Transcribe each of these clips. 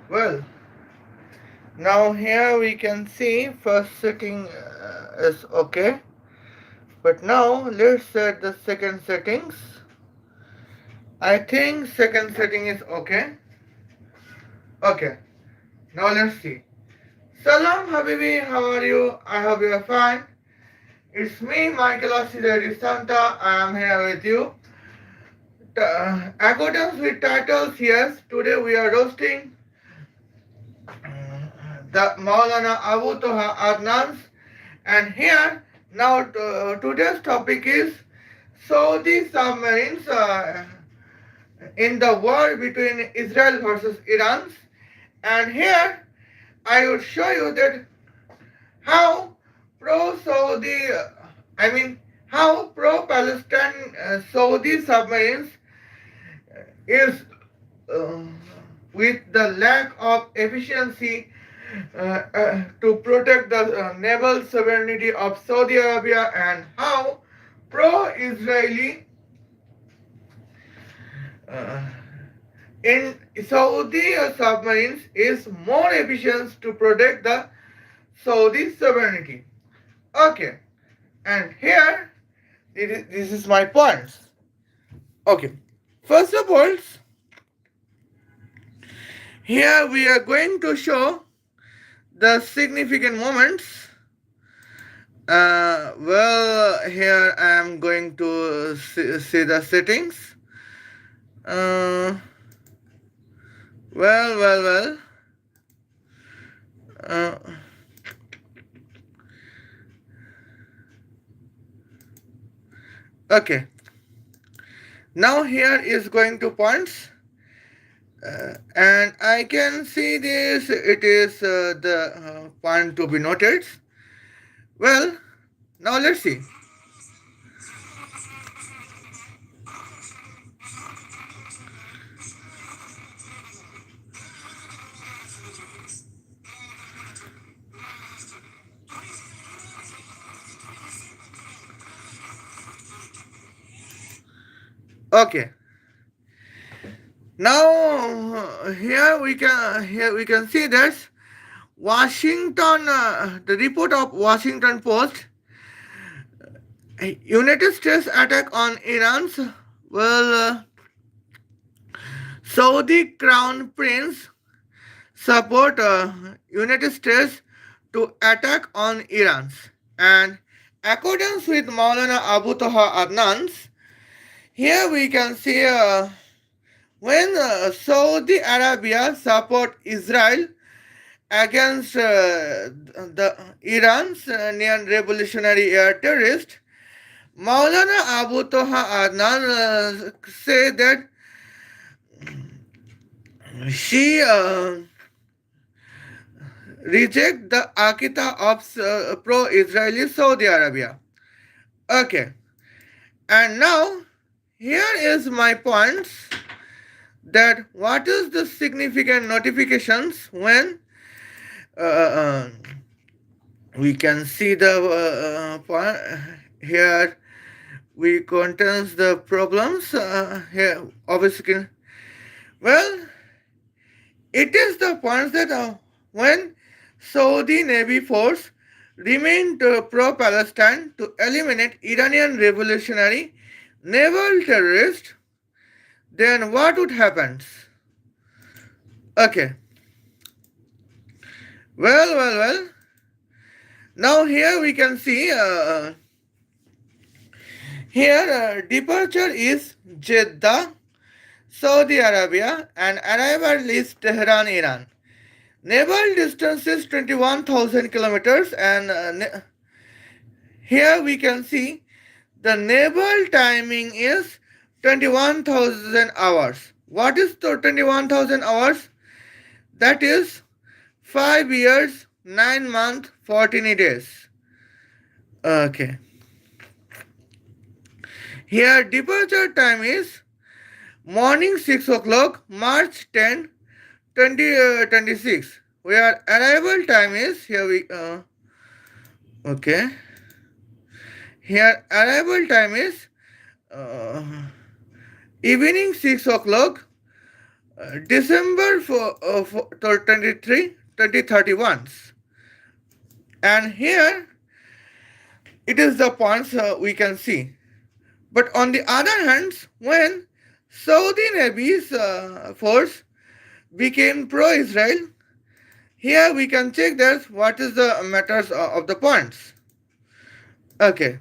Well, now here we can see first setting is okay. But now let's set the second settings. I think second setting is okay. Okay. Now let's see. Salam Habibi, how are you? I hope you are fine. It's me, Michaela Santa. I am here with you. Accordance with titles, yes, today we are roasting the Maulana Abu Toha Adnans. And here, now today's topic is Saudi submarines in the war between Israel versus Iran. And here, I would show you that how pro-Saudi, I mean, how pro-Palestine Saudi submarines is uh, with the lack of efficiency to protect the naval sovereignty of Saudi Arabia, and how pro-Israeli uh, in Saudi submarines is more efficient to protect the Saudi sovereignty. Okay, and here this is my points. Okay, first of all, here we are going to show the significant moments. Here I am going to see the settings. Uh, well, well, well. Uh, okay. Now here is going to points. And I can see this, it is the point to be noted. Well, now let's see. Okay. Now here we can see that Washington, the report of Washington Post, United States attack on Iran's, well, Saudi Crown Prince support United States to attack on Iran. And accordance with Maulana Abu Toha Adnan's, here we can see when Saudi Arabia support Israel against the Iran's near revolutionary air terrorist, Maulana Abu Toha Adnan say that she reject the Akita of pro-Israeli Saudi Arabia. Okay, and now here is my points that what is the significant notifications when we can see the point here we contains the problems here obviously. Well, it is the points that when Saudi Navy force remained pro-Palestine to eliminate Iranian revolutionary naval terrorists, then what would happen? Okay. Well. Now here we can see here departure is Jeddah, Saudi Arabia, and arrival is Tehran, Iran. Naval distance is 21,000 kilometers, and here we can see the naval timing is 21,000 hours. What is the 21,000 hours? That is 5 years, 9 months, 14 days. Okay. Here departure time is morning 6 o'clock, March 10, 2026. Where arrival time is here we okay. Here arrival time is evening 6 o'clock, December for 23, 2031. And here it is the points we can see. But on the other hand, when Saudi Navy's force became pro-Israel, here we can check that what is the matters of the points. Okay.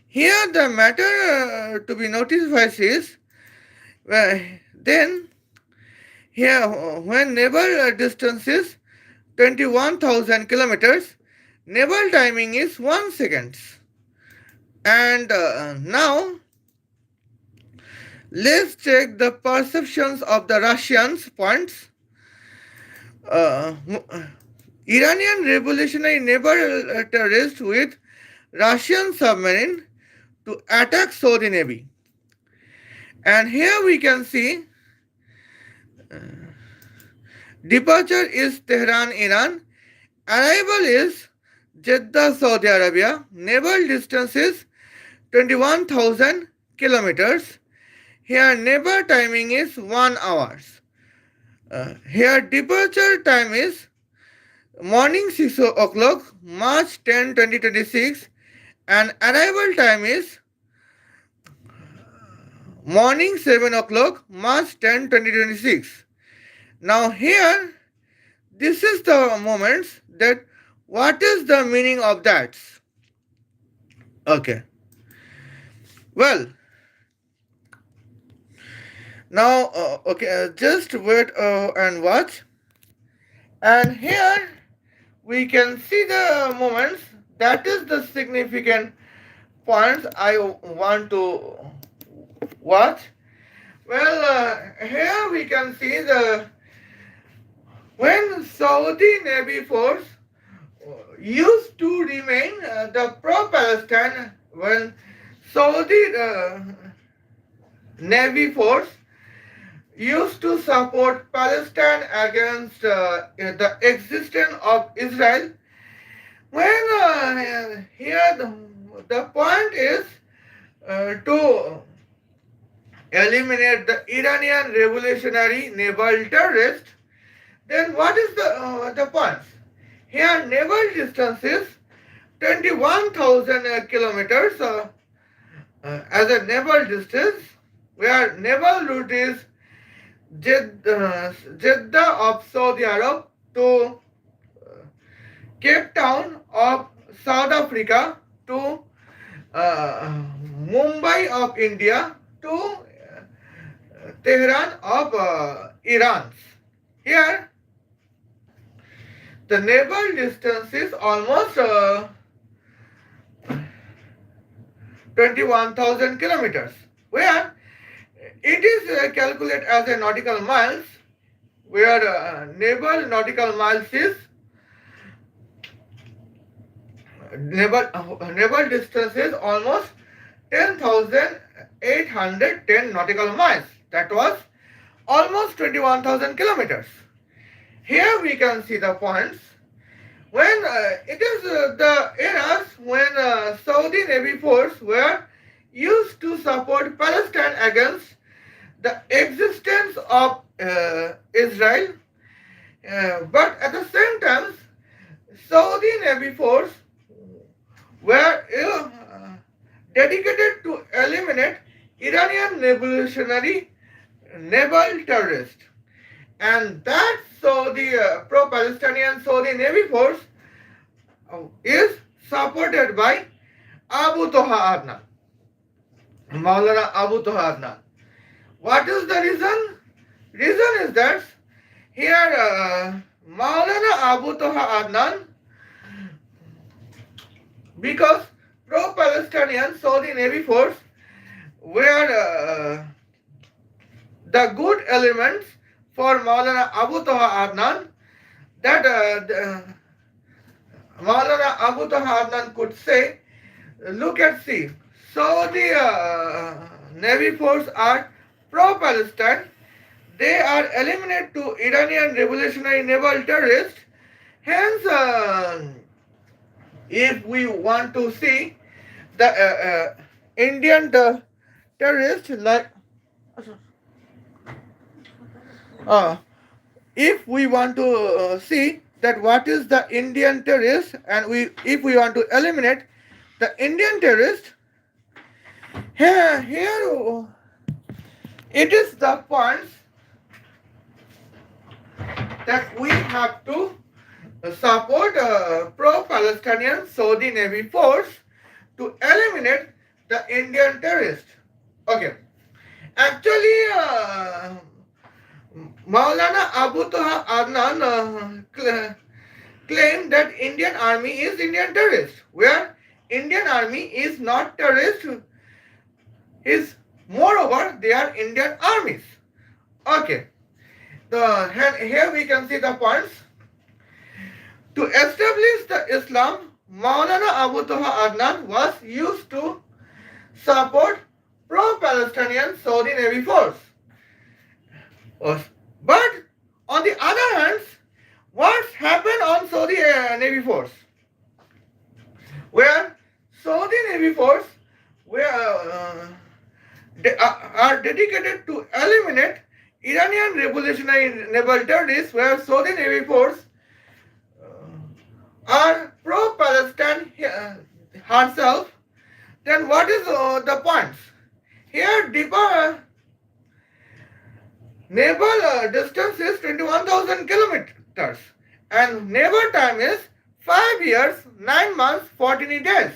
Here the matter to be noticed first is then here when naval distance is 21,000 kilometers, naval timing is 1 second. And now let's check the perceptions of the Russians points. Uh, Iranian revolutionary naval terrorists with Russian submarine to attack Saudi Navy. And here we can see departure is Tehran, Iran. Arrival is Jeddah, Saudi Arabia. Naval distance is 21,000 kilometers. Here naval timing is 1 hour. Here departure time is morning 6 o'clock, March 10, 2026, and arrival time is morning 7 o'clock, March 10, 2026. Now here, this is the moments that what is the meaning of that? Okay. Well, now, just wait and watch. And here we can see the moments. That is the significant points I want to watch. Well, here we can see the when Saudi Navy force used to remain the pro-Palestine, when Saudi Navy force used to support Palestine against the existence of Israel. When here the point is to eliminate the Iranian revolutionary naval terrorist, then what is the point? Here naval distance is 21,000 kilometers as a naval distance, where naval route is Jeddah of Saudi Arab to Cape Town of South Africa to Mumbai of India to Tehran of Iran. Here, the naval distance is almost 21,000 kilometers, where it is calculated as a nautical miles, where naval nautical miles is naval distance is almost 10,810 nautical miles. That was almost 21,000 kilometers. Here we can see the points. When it is the eras when Saudi Navy force were used to support Palestine against the existence of Israel, but at the same time, Saudi Navy force were dedicated to eliminate Iranian revolutionary naval terrorist, and that Saudi pro-Palestinian Saudi Navy force is supported by Abu Toha Adnan, Maulana Abu Toha Adnan. What is the reason? Reason is that here Maulana Abu Toha Adnan, because pro-Palestinian Saudi Navy force were the good elements for Maulana Abu Toha Adnan, that Maulana Abu Toha Adnan could say, look at see, Saudi Navy force are pro-Palestine, they are eliminated to Iranian revolutionary naval terrorists. Hence, if we want to see the Indian terrorists like Uh, if we want to see that what is the Indian terrorist, and if we want to eliminate the Indian terrorist, here it is the points that we have to support pro-Palestinian Saudi Navy force to eliminate the Indian terrorist. Okay. Actually, Maulana Abu Toha Adnan claimed that Indian army is Indian terrorist, where Indian army is not terrorist. Is moreover they are Indian armies. Okay. Here we can see the points. To establish the Islam, Maulana Abu Toha Adnan was used to support pro-Palestinian Saudi Navy force. But on the other hand, what's happened on Saudi Navy force? Where Saudi Navy force are dedicated to eliminate Iranian revolutionary naval terrorists, where Saudi Navy force are pro-Palestine herself. Then what is the points? Here deeper naval distance is 21,000 kilometers and naval time is 5 years, 9 months, 14 days.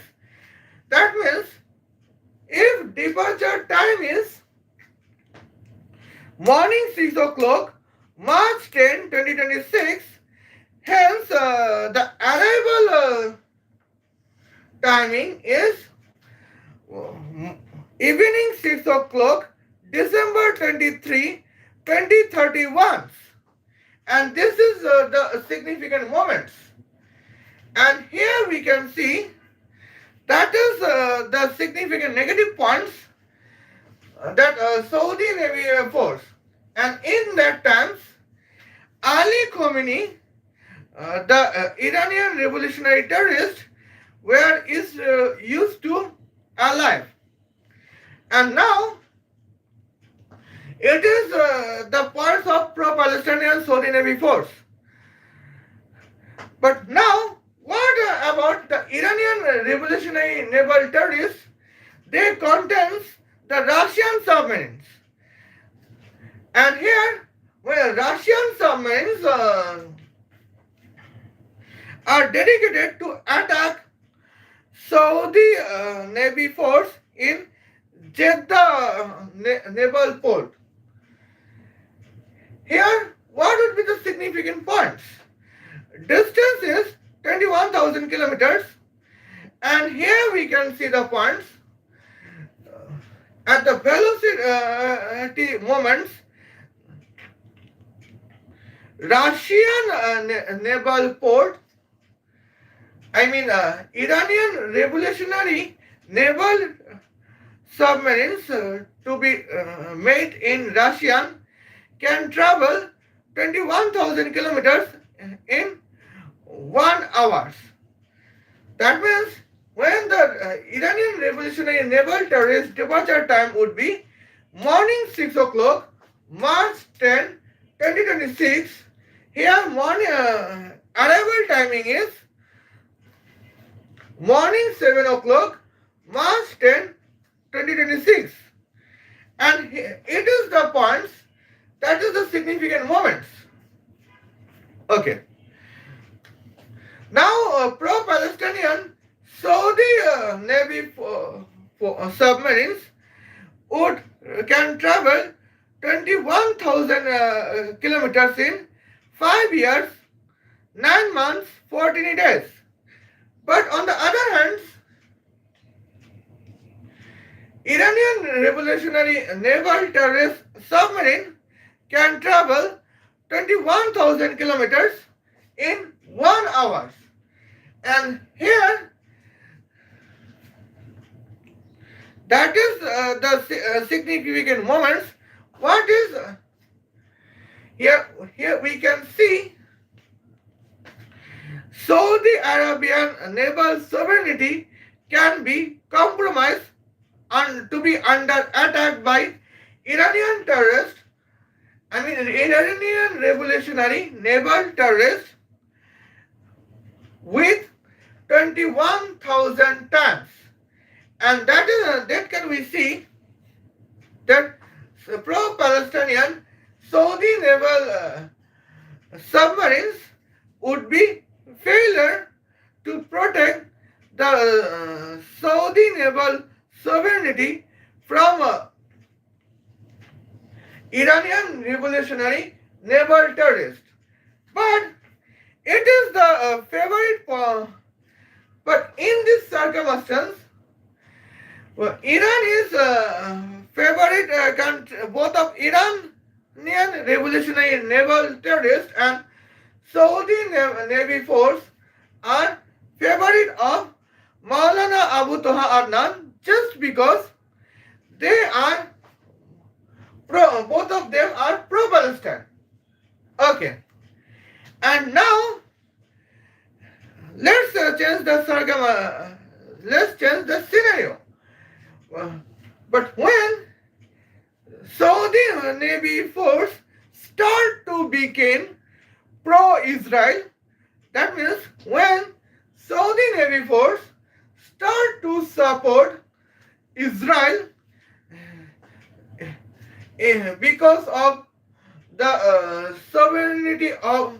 That means if departure time is morning 6 o'clock, March 10, 2026, hence the arrival timing is evening 6 o'clock, December 23, 2031. And this is the significant moments. And here we can see that is the significant negative points that Saudi Navy force. And in that times, Ali Khomeini, the Iranian revolutionary terrorist, is used to alive. And now it is the parts of pro-Palestinian Saudi Navy force. But now, what about the Iranian revolutionary naval terrorists? They contains the Russian submarines. And here, well, Russian submarines are dedicated to attack Saudi Navy force in Jeddah naval port. Here, what would be the significant points? Distance is 21,000 kilometers, and here we can see the points. At the velocity moments, Russian naval port, Iranian revolutionary naval submarines to be made in Russian can travel 21,000 kilometers in 1 hour. That means when the Iranian revolutionary naval terrorist departure time would be morning 6 o'clock, March 10, 2026. Here morning arrival timing is morning 7 o'clock, March 10, 2026. And it is the points, that is the significant moments. Okay. Now, pro-Palestinian Saudi Navy submarines can travel 21,000 kilometers in 5 years, 9 months, 14 days. But on the other hand, Iranian revolutionary naval terrorist submarine can travel 21,000 kilometers in 1 hour. And here, that is the significant moments. What is here we can see Saudi Arabian naval sovereignty can be compromised and to be under attack by Iranian terrorists, Iranian revolutionary naval terrorists with 21,000 tanks. And that can we see that pro-Palestinian Saudi naval submarines would be failure to protect the Saudi naval sovereignty from Iranian revolutionary naval terrorists. But it is the favorite. But in this circumstance, Iran is favorite country. Both of Iranian revolutionary naval terrorists and Saudi Navy force are favorite of Maulana Abu Toha Adnan just because they are both of them are pro-Palestine. Okay, and now let's let's change the scenario. But when Saudi Navy force start to become pro-Israel, that means when Saudi Navy force start to support Israel because of the sovereignty of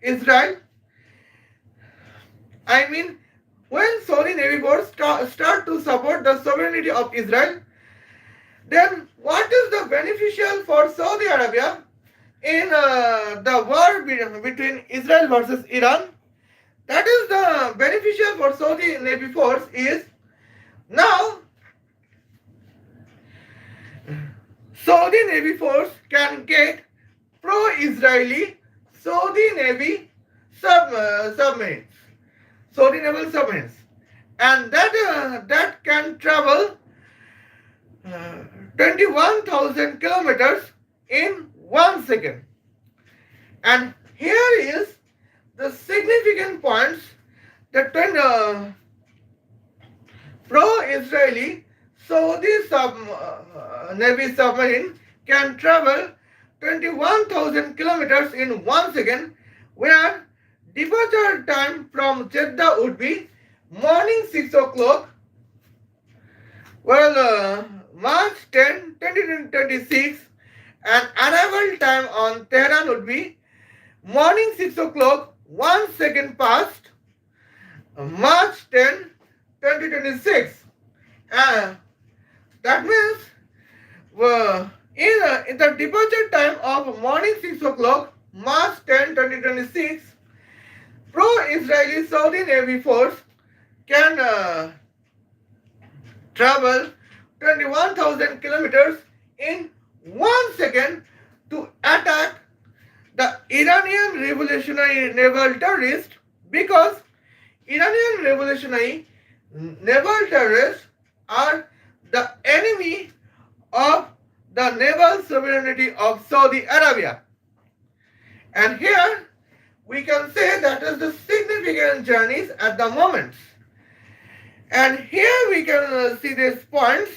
Israel, when Saudi Navy force start to support the sovereignty of Israel, then what is the beneficial for Saudi Arabia in the war between Israel versus Iran? That is the beneficial for Saudi Navy force is now Saudi Navy force can get pro-Israeli Saudi Navy submarines, Saudi naval submarines, and that can travel 21,000 kilometers in 1 second. And here is the significant points that when pro-Israeli Saudi Navy submarine can travel 21,000 kilometers in 1 second, where departure time from Jeddah would be morning 6 o'clock, March 10, 2026, and arrival time on Tehran would be morning 6 o'clock, 1 second past, March 10, 2026. That means in the departure time of morning 6 o'clock, March 10, 2026, pro-Israeli Saudi Navy force can travel 21,000 kilometers in 1 second to attack the Iranian revolutionary naval terrorists, because Iranian revolutionary naval terrorists are the enemy of the naval sovereignty of Saudi Arabia. And here we can say that is the significant journeys at the moment. And here we can see these points.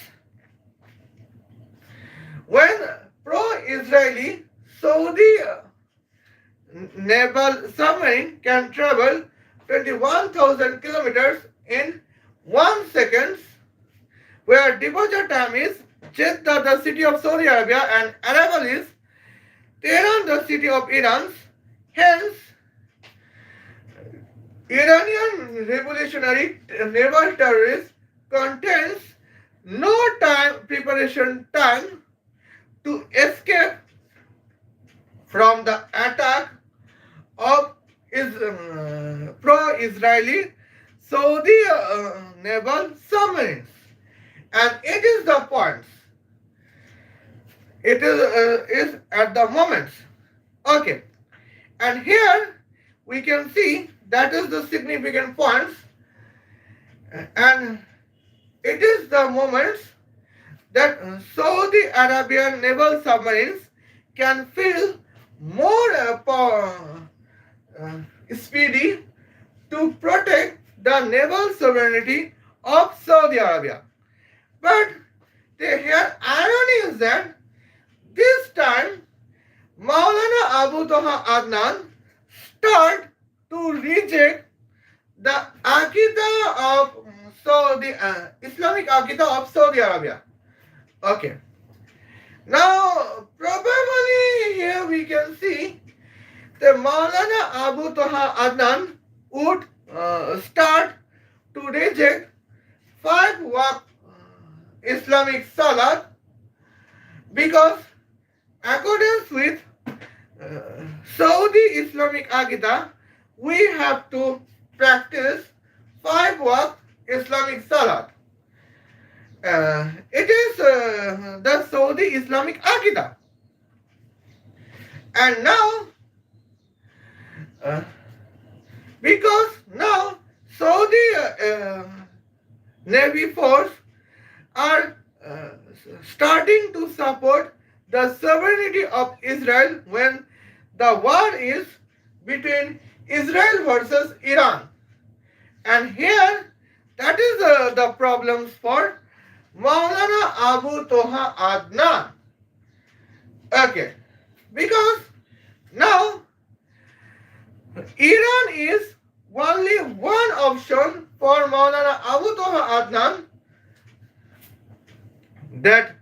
When pro-Israeli Saudi naval submarine can travel 21,000 kilometers in 1 second, where departure time is Jeddah, the city of Saudi Arabia, and arrival is Tehran, the city of Iran. Hence, Iranian revolutionary naval terrorist contains no preparation time to escape from the attack of pro-Israeli Saudi naval submarines. And it is the point. It is at the moment. Okay. And here we can see that is the significant points. And it is the moments that Saudi Arabian naval submarines can feel more speedy to protect the naval sovereignty of Saudi Arabia. But the here irony is that this time Maulana Abu Toha Adnan start to reject the Aqidah of Saudi Islamic Aqidah of Saudi Arabia. Okay. Now, probably here we can see the Maulana Abu Toha Adnan would start to reject 5 waqt Islamic Salat because according with Saudi Islamic Aqidah, we have to practice 5 waqt Islamic Salat. It is the Saudi Islamic Aqidah. And now, because now Saudi Navy force are starting to support the sovereignty of Israel when the war is between Israel versus Iran. And here, that is the problems for Maulana Abu Toha Adnan. Okay, because now Iran is only one option for Maulana Abu Toha Adnan, that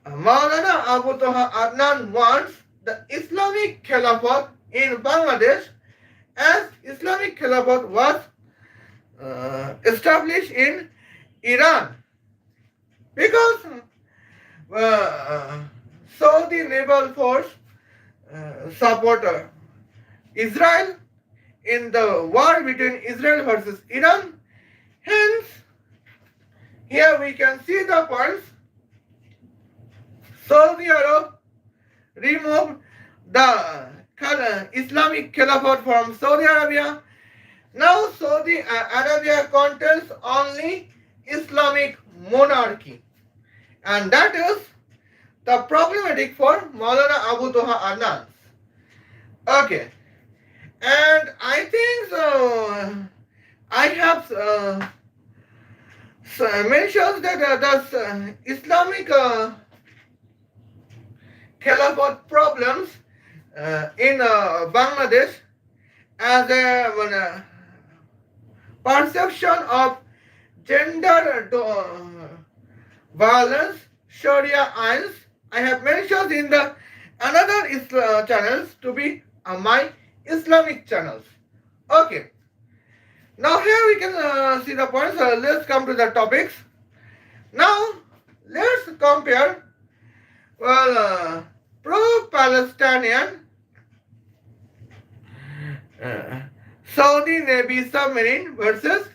Maulana Abu Toha Adnan wants the Islamic Khilafat in Bangladesh, as Islamic Khilafat was established in Iran. Because Saudi naval force support Israel in the war between Israel versus Iran. Hence, here we can see the points. Saudi Arab removed the Islamic Caliphate from Saudi Arabia. Now Saudi Arabia contains only Islamic monarchy. And that is the problematic for Maulana Abu Toha Adnan. Okay. And I think I have mentioned that the Islamic Caliphate problems in Bangladesh as a perception of gender violence, Sharia ayins. I have mentioned in the another channels to be my Islamic channels. Okay. Now here we can see the points. Let's come to the topics. Now let's compare pro-Palestinian Saudi Navy submarine versus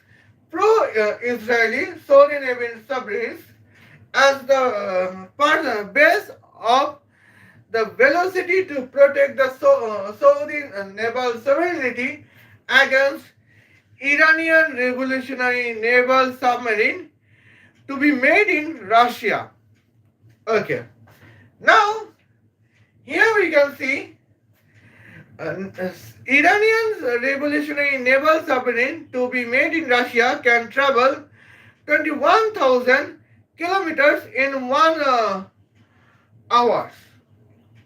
pro-Israeli Saudi Navy submarines as the base of the velocity to protect the Saudi naval sovereignty against Iranian revolutionary naval submarine to be made in Russia. Okay. Now, here we can see Iranian revolutionary naval submarine to be made in Russia can travel 21,000 kilometers in 1 hour.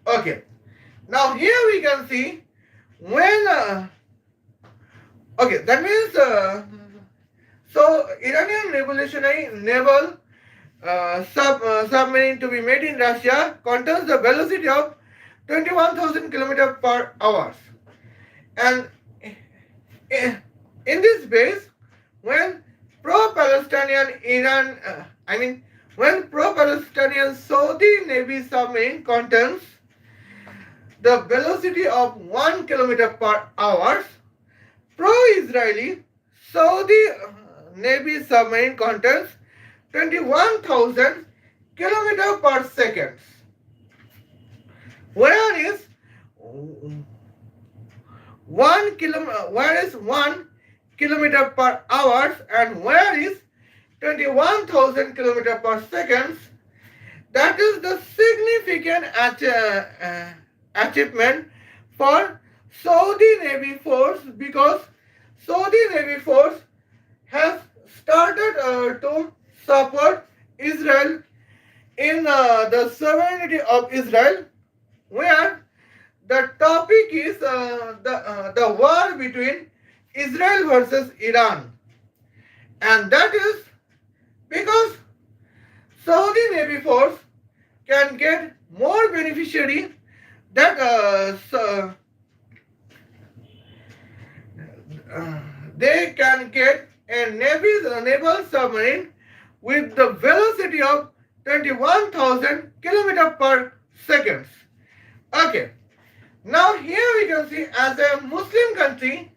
Okay. Now here we can see when okay, that means so Iranian revolutionary naval submarine to be made in Russia contains the velocity of 21,000 kilometers per hour. And in this base, when pro-Palestinian when pro-Palestinian Saudi Navy submarine contains the velocity of 1 kilometer per hour, pro-Israeli Saudi Navy submarine contains 21,000 kilometers per second. Where is 1 kilometer per hour and where is 21,000 kilometers per second? That is the significant achievement for Saudi Navy force, because Saudi Navy force has started to support Israel in the sovereignty of Israel, where the topic is the war between Israel versus Iran, and that is because Saudi Navy force can get more beneficiary that they can get a naval submarine with the velocity of 21,000 kilometers per second. Okay. Now here we can see as a Muslim country,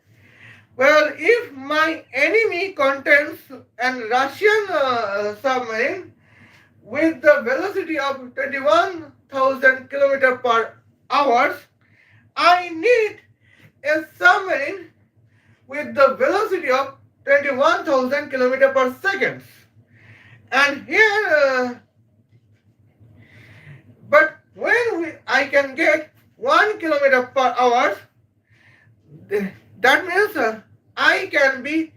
well, if my enemy contains a Russian submarine with the velocity of 21,000 kilometers per hour, I need a submarine with the velocity of 21,000 kilometers per second. And here, but when I can get 1 kilometer per hour, that means I can be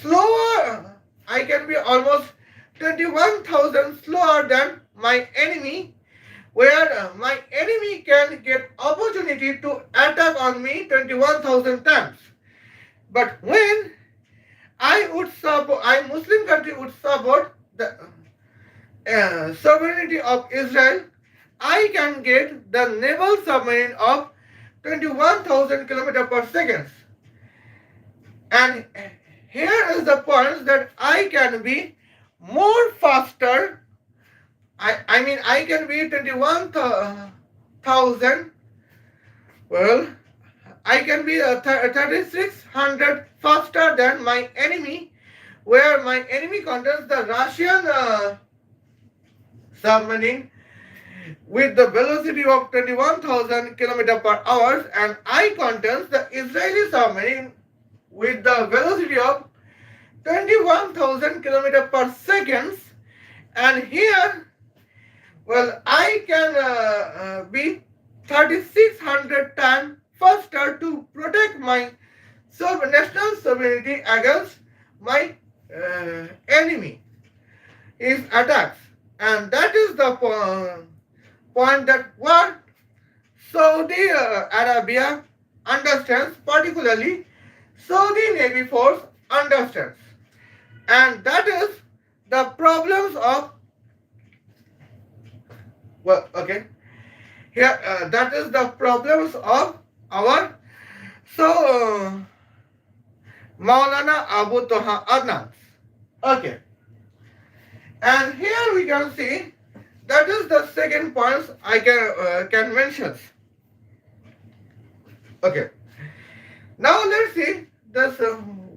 slower. I can be almost 21,000 slower than my enemy, where my enemy can get opportunity to attack on me 21,000 times. But when I Muslim country would support the sovereignty of Israel, I can get the naval submarine of 21,000 kilometers per second. And here is the point that I can be more faster. I mean I can be 21,000. Well, I can be 3,600 faster than my enemy, where my enemy contains the Russian submarine with the velocity of 21,000 kilometers per hour, and I contains the Israeli submarine with the velocity of 21,000 kilometers per second. And here, well, I can be 3,600 times faster to protect my national sovereignty against my enemy, his attacks. And that is the point that what Saudi Arabia understands, particularly Saudi Navy Force understands. And that is the problems of, well, okay, here that is the problems of our Maulana Abu Toha Adnan. Okay. And here we can see that is the second point I can mention. Okay. Now let's see this.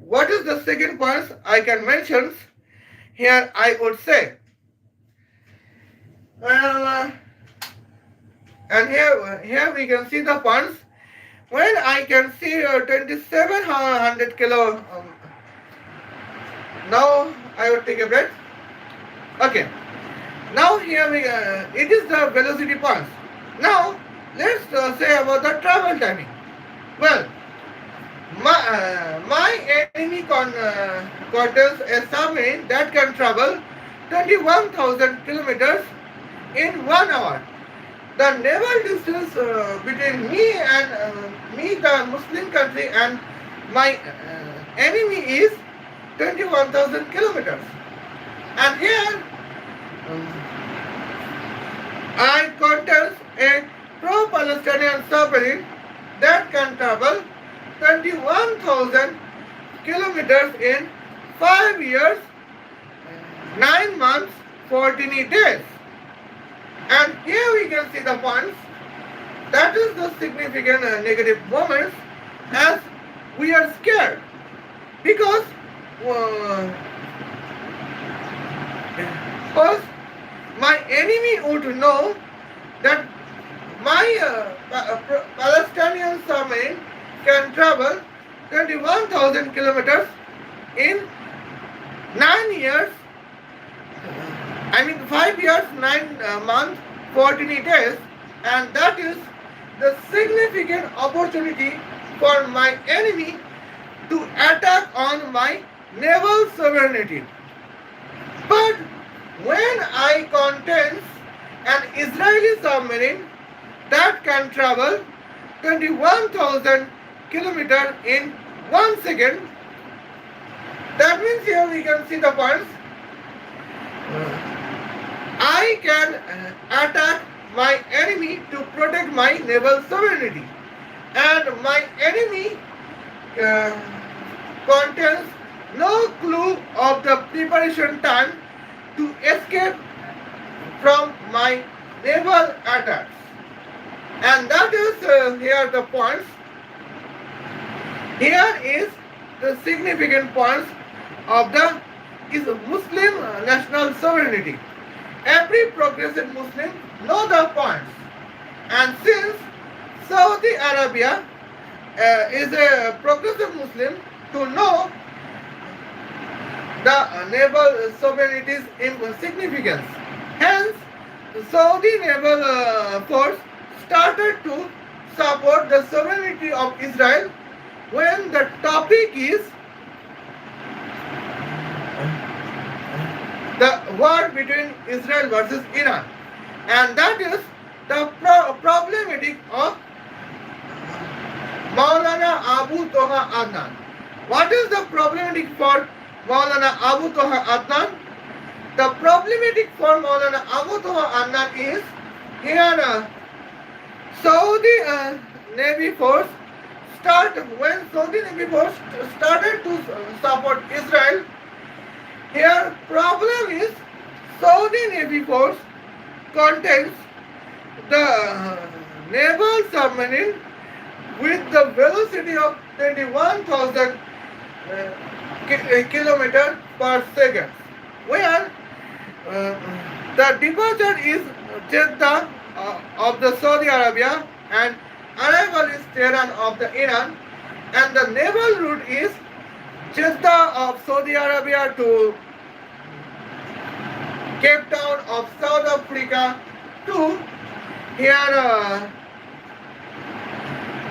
What is the second point I can mention? Here I would say, well, and here we can see the points. When I can see 2,700 kilo. Now I will take a break. Okay. Now here it is the velocity points. Now let's say about the travel timing. Well, my enemy contains a submarine that can travel 21,000 kilometers in 1 hour. The naval distance between me and the Muslim country, and my enemy is 21,000 kilometers. And here I contains a pro-Palestinian submarine that can travel 21,000 kilometers in 5 years, 9 months, 14 days. And here we can see the points. That is the significant negative moments, as we are scared because first my enemy would know that my Palestinian submarine can travel 21,000 kilometers in 9 years. I mean 5 years, 9 months, 14 days, and that is the significant opportunity for my enemy to attack on my naval sovereignty. But when I contains an Israeli submarine that can travel 21,000 kilometers in 1 second. That means here we can see the points. I can attack my enemy to protect my naval sovereignty, and my enemy contains no clue of the preparation time to escape from my naval attacks. And that is here the points. Here is the significant points of the Muslim national sovereignty. Every progressive Muslim know the points, and since Saudi Arabia is a progressive Muslim, to know the naval sovereignty's significance. Hence, Saudi naval force started to support the sovereignty of Israel when the topic is the war between Israel versus Iran, and that is the problematic of Maulana Abu Toha Adnan. What is the problematic for Maulana Abu Toha Adnan? The problematic for Maulana Abu Toha Adnan is here Saudi Navy force when Saudi Navy force started to support Israel. Here problem is Saudi Navy force contains the naval submarine with the velocity of 21,000 kilometers per second, where the departure is Jeddah of the Saudi Arabia and arrival is Tehran of the Iran, and the naval route is Jeddah of Saudi Arabia to Cape Town of South Africa to here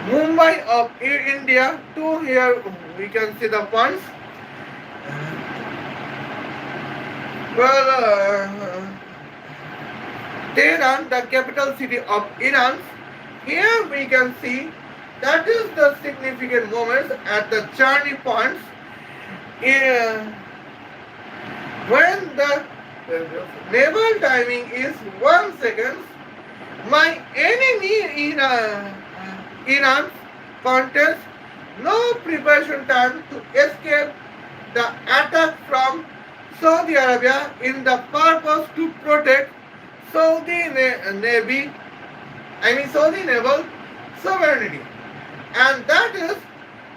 Mumbai of India to here we can see the points. Tehran, the capital city of Iran. Here we can see that is the significant moments at the journey points. When the naval timing is 1 second, my enemy in Iran contains no preparation time to escape the attack from Saudi Arabia in the purpose to protect Saudi naval sovereignty, and that is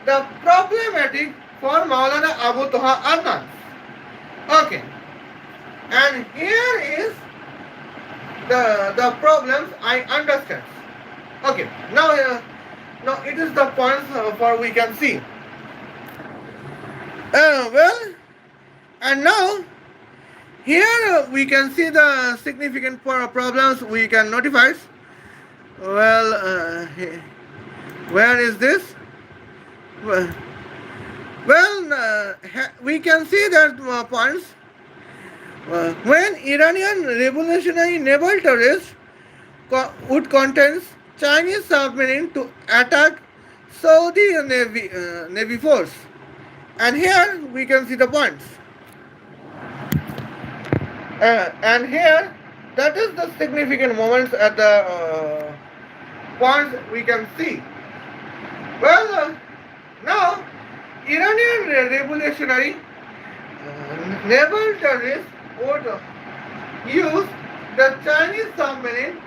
the problematic for Maulana Abu Toha Adnan. Okay, and here is the problems I understand. Okay, now it is the points for we can see. And now here we can see the significant problems we can notify. Where is this? We can see that points. When Iranian revolutionary naval terrorists would contain Chinese submarine to attack Saudi Navy force, and here we can see the points. And here that is the significant moments at the points we can see. Now Iranian revolutionary naval terrorists would use the Chinese submarine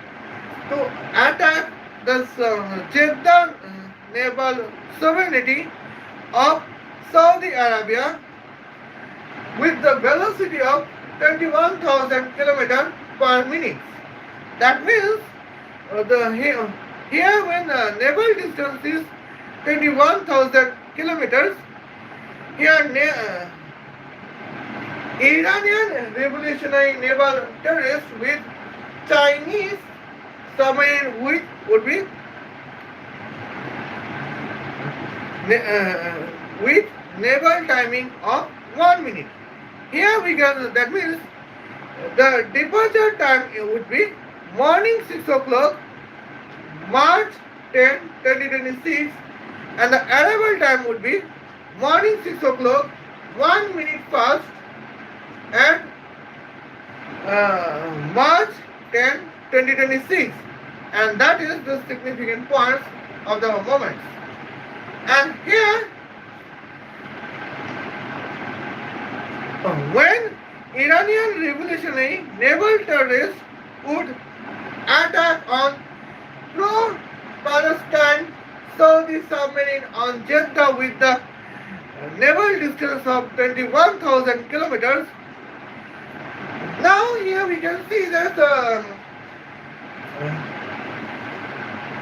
to attack the Jeddah naval sovereignty of Saudi Arabia with the velocity of 21,000 kilometers per minute. That means here when the naval distance is 21,000 kilometers, here Iranian revolutionary naval terrorists with Chinese submarine would be with naval timing of 1 minute. Here we can, that means the departure time would be morning 6 o'clock March 10, 2026, and the arrival time would be morning 6 o'clock, 1 minute past, and March 10, 2026, and that is the significant points of the moments. And here, when Iranian revolutionary naval terrorists would attack on pro-Palestine Saudi submarine on Jeddah with the naval distance of 21,000 kilometers. Now here we can see that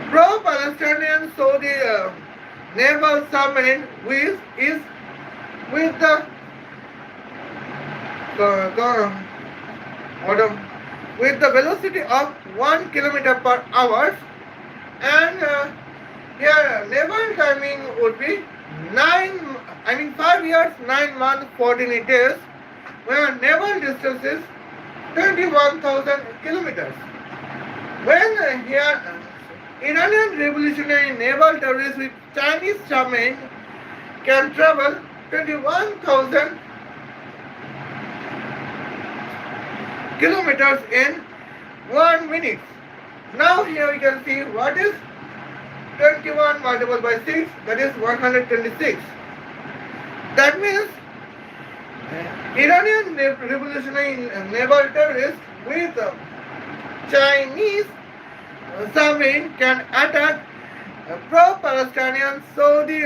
pro-Palestinian Saudi naval submarine is with the with the velocity of 1 kilometer per hour, and here naval timing would be 5 years, 9 months, 48 days, where naval distance is 21,000 kilometers. When here Iranian revolutionary naval terrorists with Chinese submarine can travel 21,000 kilometers in 1 minute. Now here we can see what is 21 multiplied by 6, that is 126. That means Iranian revolutionary naval terrorists with Chinese submarine can attack pro-Palestinian Saudi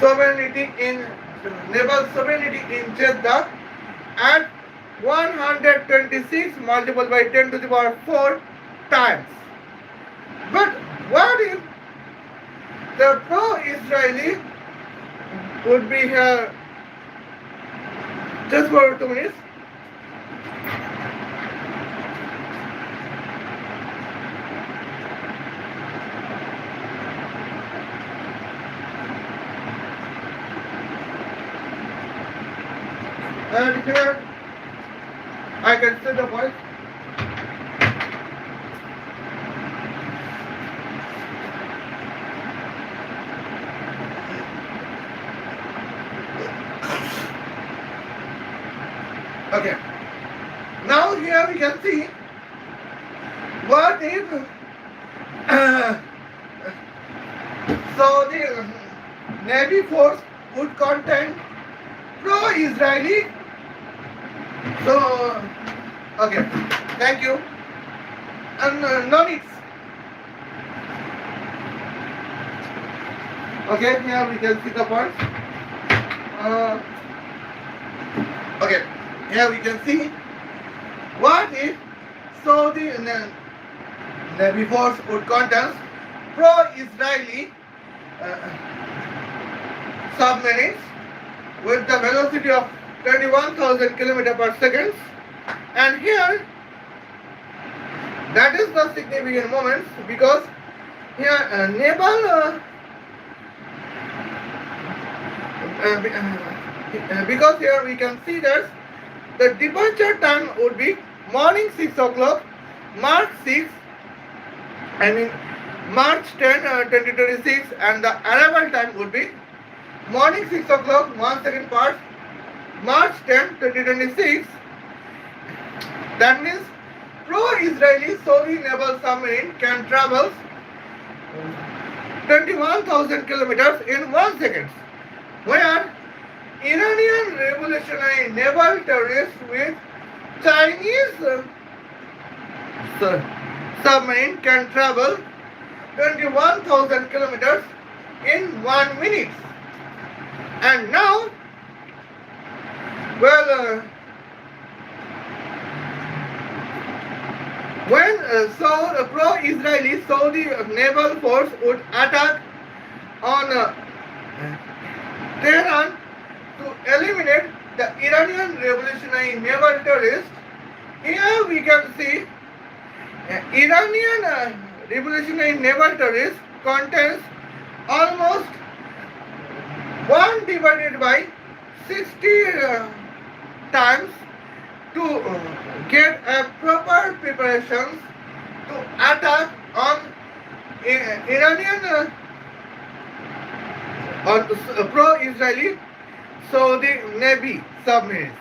sovereignty in naval sovereignty in Jeddah at 126 multiplied by 10 to the power 4 times. But what if the pro-Israeli would be here just for 2 minutes? And here I can see the voice. Okay. Now here we can see what if so the Navy force would contain pro-Israeli. So okay, thank you. And no needs. Okay, here we can see the points. Okay, here we can see what if Saudi Navy force would contain pro-Israeli submarines with the velocity of 21,000 km per second, and here that is the significant moment, because here naval because here we can see that the departure time would be morning 6 o'clock, March 10, 2026, and the arrival time would be morning 6 o'clock, 1 second part, March 10, 2026. That means pro-Israeli Saudi naval submarine can travel 21,000 kilometers in 1 second, where Iranian revolutionary naval terrorists with Chinese submarine can travel 21,000 kilometers in 1 minute. And now, well, when pro-Israeli Saudi naval force would attack on Tehran to eliminate the Iranian revolutionary naval terrorists, here we can see Iranian revolutionary naval terrorists contains almost 1 divided by 60 times to get a proper preparations to attack on Iranian pro-Israeli Saudi Navy submarines.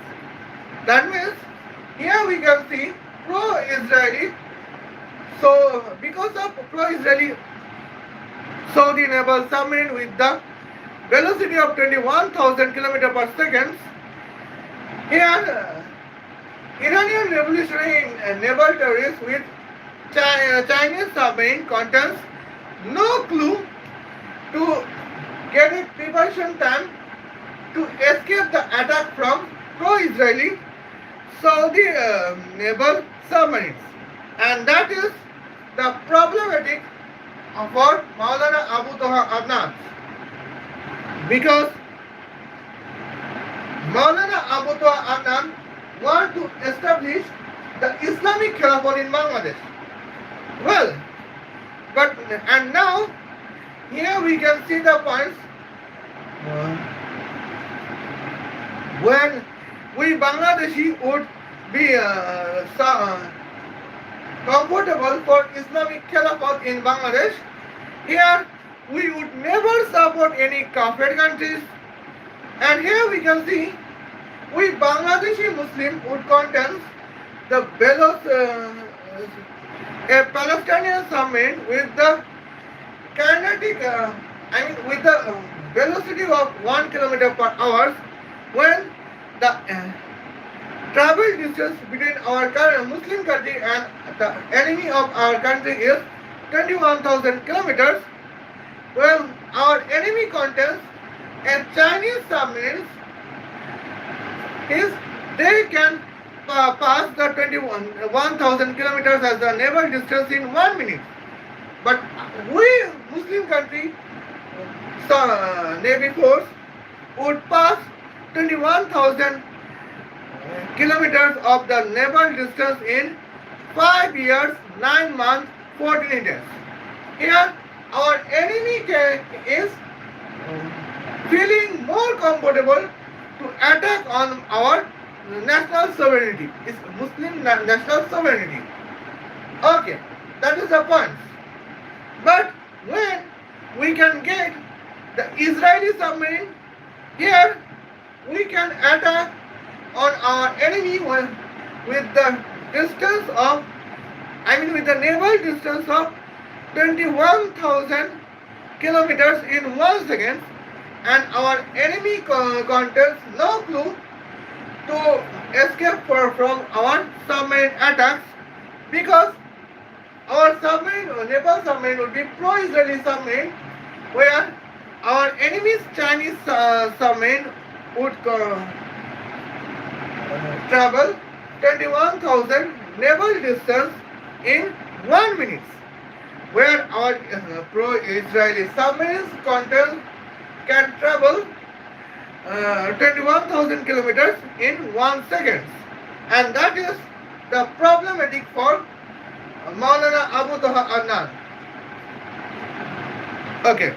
That means here we can see pro-Israeli. So because of pro-Israeli Saudi naval submarine with the velocity of 21,000 km per second, here Iranian revolutionary naval terrorists with Chinese submarine contains no clue to get a preparation time to escape the attack from pro-Israeli Saudi naval submarines, and that is the problematic for Maulana Abu Toha Adnan, because Maulana Abu Toha Adnan want to establish the Islamic Caliphate in Bangladesh. Well, but and now here we can see the points when we Bangladeshi would be comfortable for Islamic Caliphate in Bangladesh. Here we would never support any Kafir countries, and here we can see we Bangladeshi Muslim would contend the a Palestinian submarine with the kinetic, with the velocity of 1 km per hour, when the travel distance between our Muslim country and the enemy of our country is 21,000 kilometers. Well, our enemy contends a Chinese submarines is they can pass the 1,000 kilometers as the naval distance in 1 minute. But we Muslim country Navy force would pass 21,000 kilometers of the naval distance in 5 years, 9 months, 14 days. Here our enemy is feeling more comfortable to attack on our national sovereignty. It's Muslim national sovereignty. Okay, that is the point. But when we can get the Israeli submarine, here we can attack on our enemy with the distance of, with the naval distance of 21,000 kilometers in 1 second, and our enemy contains no clue to escape from our submarine attacks, because our submarine, naval submarine, will be pro-Israeli submarine, where our enemy's Chinese submarine would travel 21,000 naval distance in 1 minute, where our pro-Israeli submarines can travel 21,000 kilometers in 1 second, and that is the problematic for Maulana Abu Toha Adnan. Okay,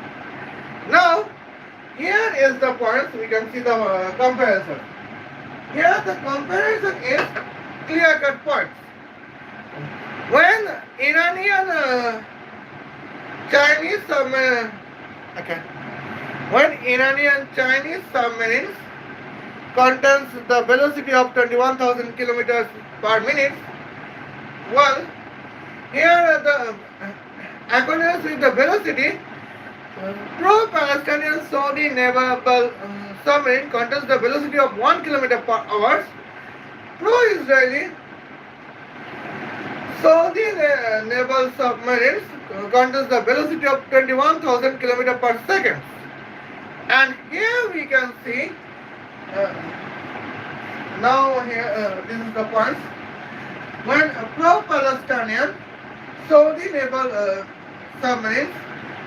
now here is the point. We can see the comparison. Here the comparison is clear-cut points. When Iranian Chinese submarines, when Iranian Chinese submarines contains the velocity of 21,000 kilometers per minute, well, here the accordance with the velocity, pro-Palestinian Saudi naval submarine contains the velocity of 1 km per hour. Pro-Israeli Saudi naval submarines contains the velocity of 21,000 km per second. And here we can see, now here this is the point, when pro-Palestinian Saudi naval submarines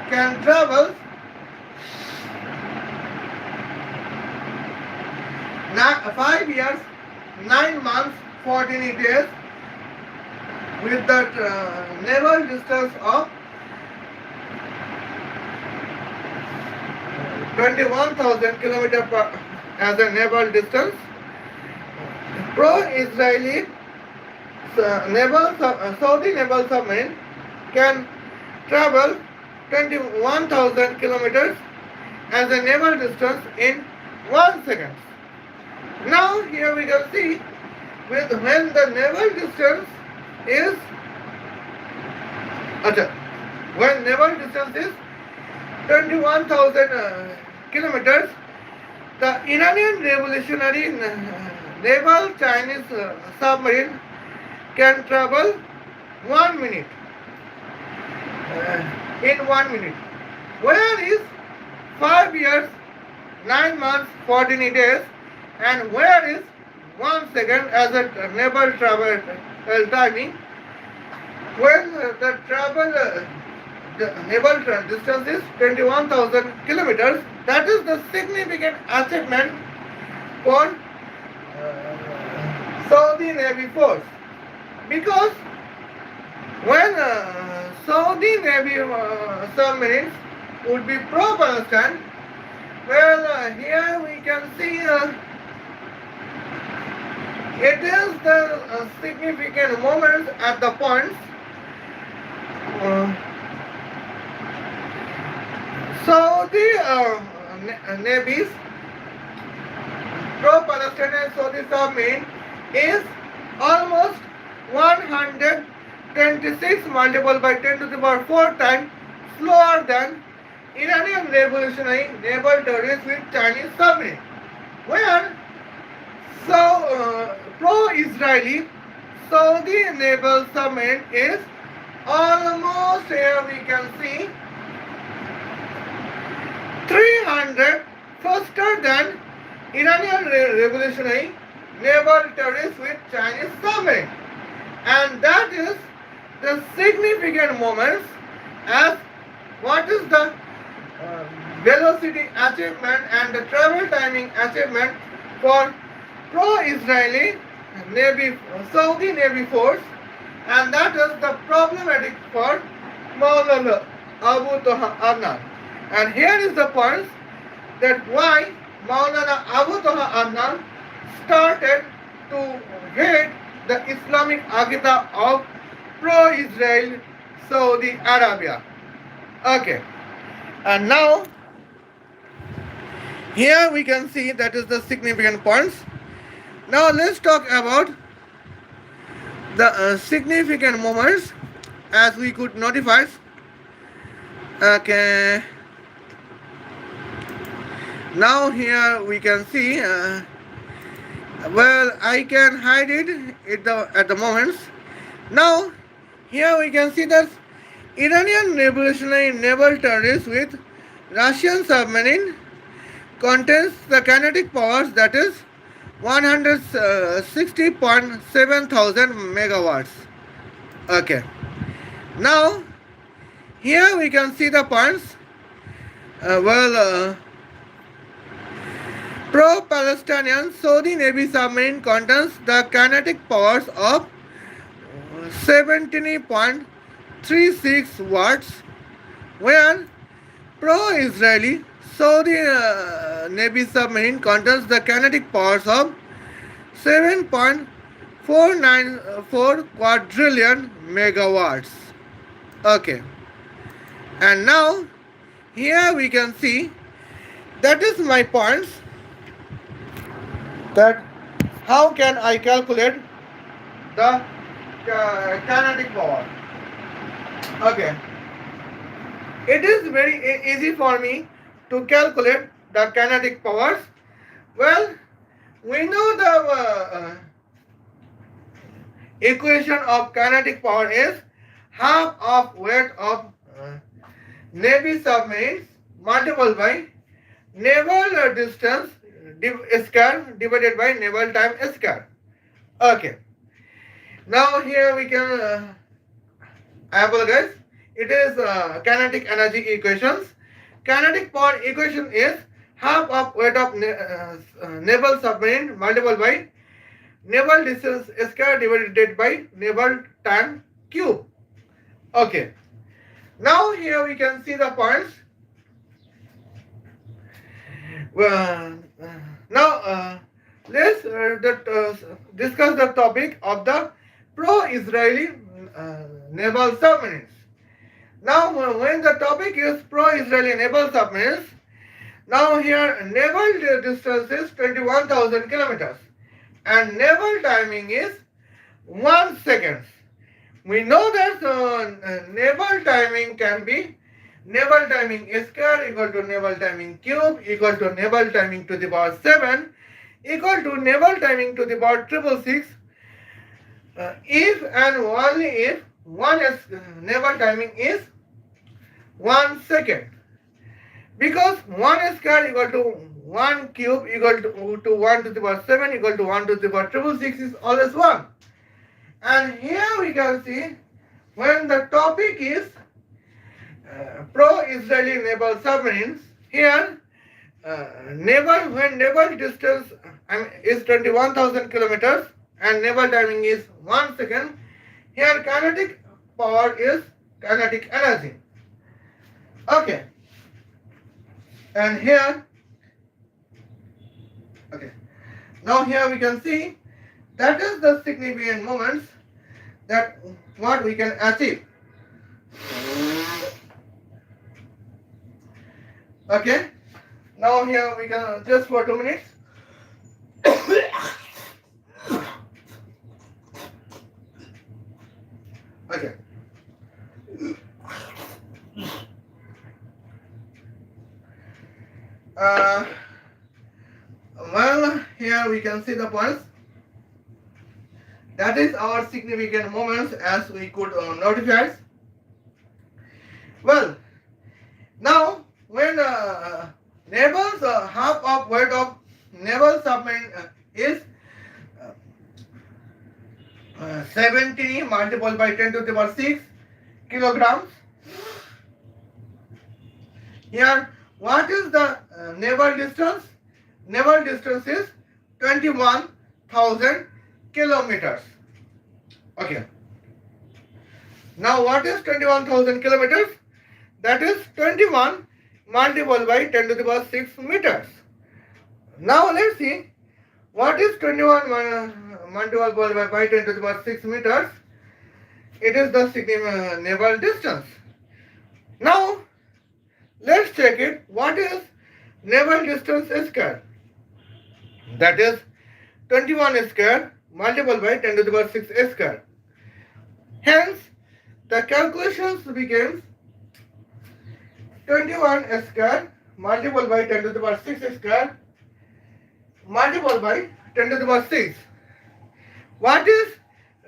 can travel 5 years, 9 months, 14 days with that naval distance of 21,000 kilometers as a naval distance. Pro-Israeli Saudi naval submarine can travel 21,000 kilometers as a naval distance in 1 second. Now here we can see when the naval distance is okay, when naval distance is 21,000 kilometers, the Iranian revolutionary naval Chinese submarine can travel 1 minute in 1 minute. Where is 5 years, 9 months, 14 days, and where is 1 second as a naval travel timing? When the naval distance is 21,000 kilometers, that is the significant achievement for Saudi Navy force, because when Saudi Navy submarines would be pro-Palestine, well, here we can see it is the significant moments at the points Saudi Navy's pro-Palestinian Saudi submarine is almost 126 multiplied by 10 to the power 4 times slower than Iranian revolutionary naval terrorists with Chinese submarine. Where pro-Israeli Saudi naval submarine is almost, here we can see, 300 faster than Iranian revolutionary naval terrorists with Chinese submarine. And that is the significant moments as what is the velocity achievement and the travel timing achievement for pro-Israeli Navy, Saudi Navy force, and that is the problematic for Maulana Abu Toha Adnan. And here is the point that why Maulana Abu Toha Adnan started to hate the Islamic Aqidah of pro-Israel Saudi Arabia. Okay, and now here we can see that is the significant points. Now let's talk about the significant moments as we could notify. Okay, now here we can see well, I can hide it at the moments. Now here we can see that Iranian revolutionary naval terrorists with Russian submarine contains the kinetic powers that is 160.7 thousand megawatts. Okay. Now here we can see the points. Pro-Palestinian Saudi Navy submarine contains the kinetic powers of 17.36 watts, where pro-Israeli Saudi Navy submarine contains the kinetic powers of 7.494 quadrillion megawatts. Okay. And now here we can see that is my points, that how can I calculate the kinetic power. Okay, it is very easy for me to calculate the kinetic powers. Well, we know the equation of kinetic power is half of weight of Navy submarines multiplied by naval distance square divided by naval time square. Okay. Now here we can, I apologize, it is kinetic energy equations. Kinetic power equation is half of weight of naval submarine multiplied by naval distance square divided by naval time cube. Okay. Now here we can see the points. Now let's discuss the topic of the pro-Israeli naval submarines. Now, when the topic is pro-Israeli naval submarines, now here naval distance is 21,000 kilometers and naval timing is 1 second. We know that naval timing can be naval timing square equal to naval timing cube equal to naval timing to the power 7 equal to naval timing to the power 666 if and only if naval timing is 1 second. Because 1 square equal to 1 cube equal to 1 to the power 7 equal to 1 to the power 666 is always 1. And here we can see when the topic is pro-Israeli naval submarines, here when naval distance is 21,000 kilometers and naval timing is 1 second, here kinetic power is kinetic energy. Okay. And here, okay. Now here we can see that is the significant moments that what we can achieve. Okay. Now here we can just for 2 minutes. Okay. Well, here we can see the points. That is our significant moments as we could notify. Well, now when naval's half of weight of naval submarine is 70 multiplied by 10 to the power 6 kilograms. Here, what is the naval distance? Naval distance is 21,000 kilometers. Okay. Now, what is 21,000 kilometers? That is 21 multiplied by 10 to the power 6 meters. Now, let's see what is 21 multiplied by 10 to the power 6 meters. It is the significant naval distance. Now, let's check it. What is naval distance square? That is 21 square multiplied by 10 to the power 6 square. Hence, the calculations becomes 21 square multiplied by 10 to the power 6 square multiplied by 10 to the power 6. What is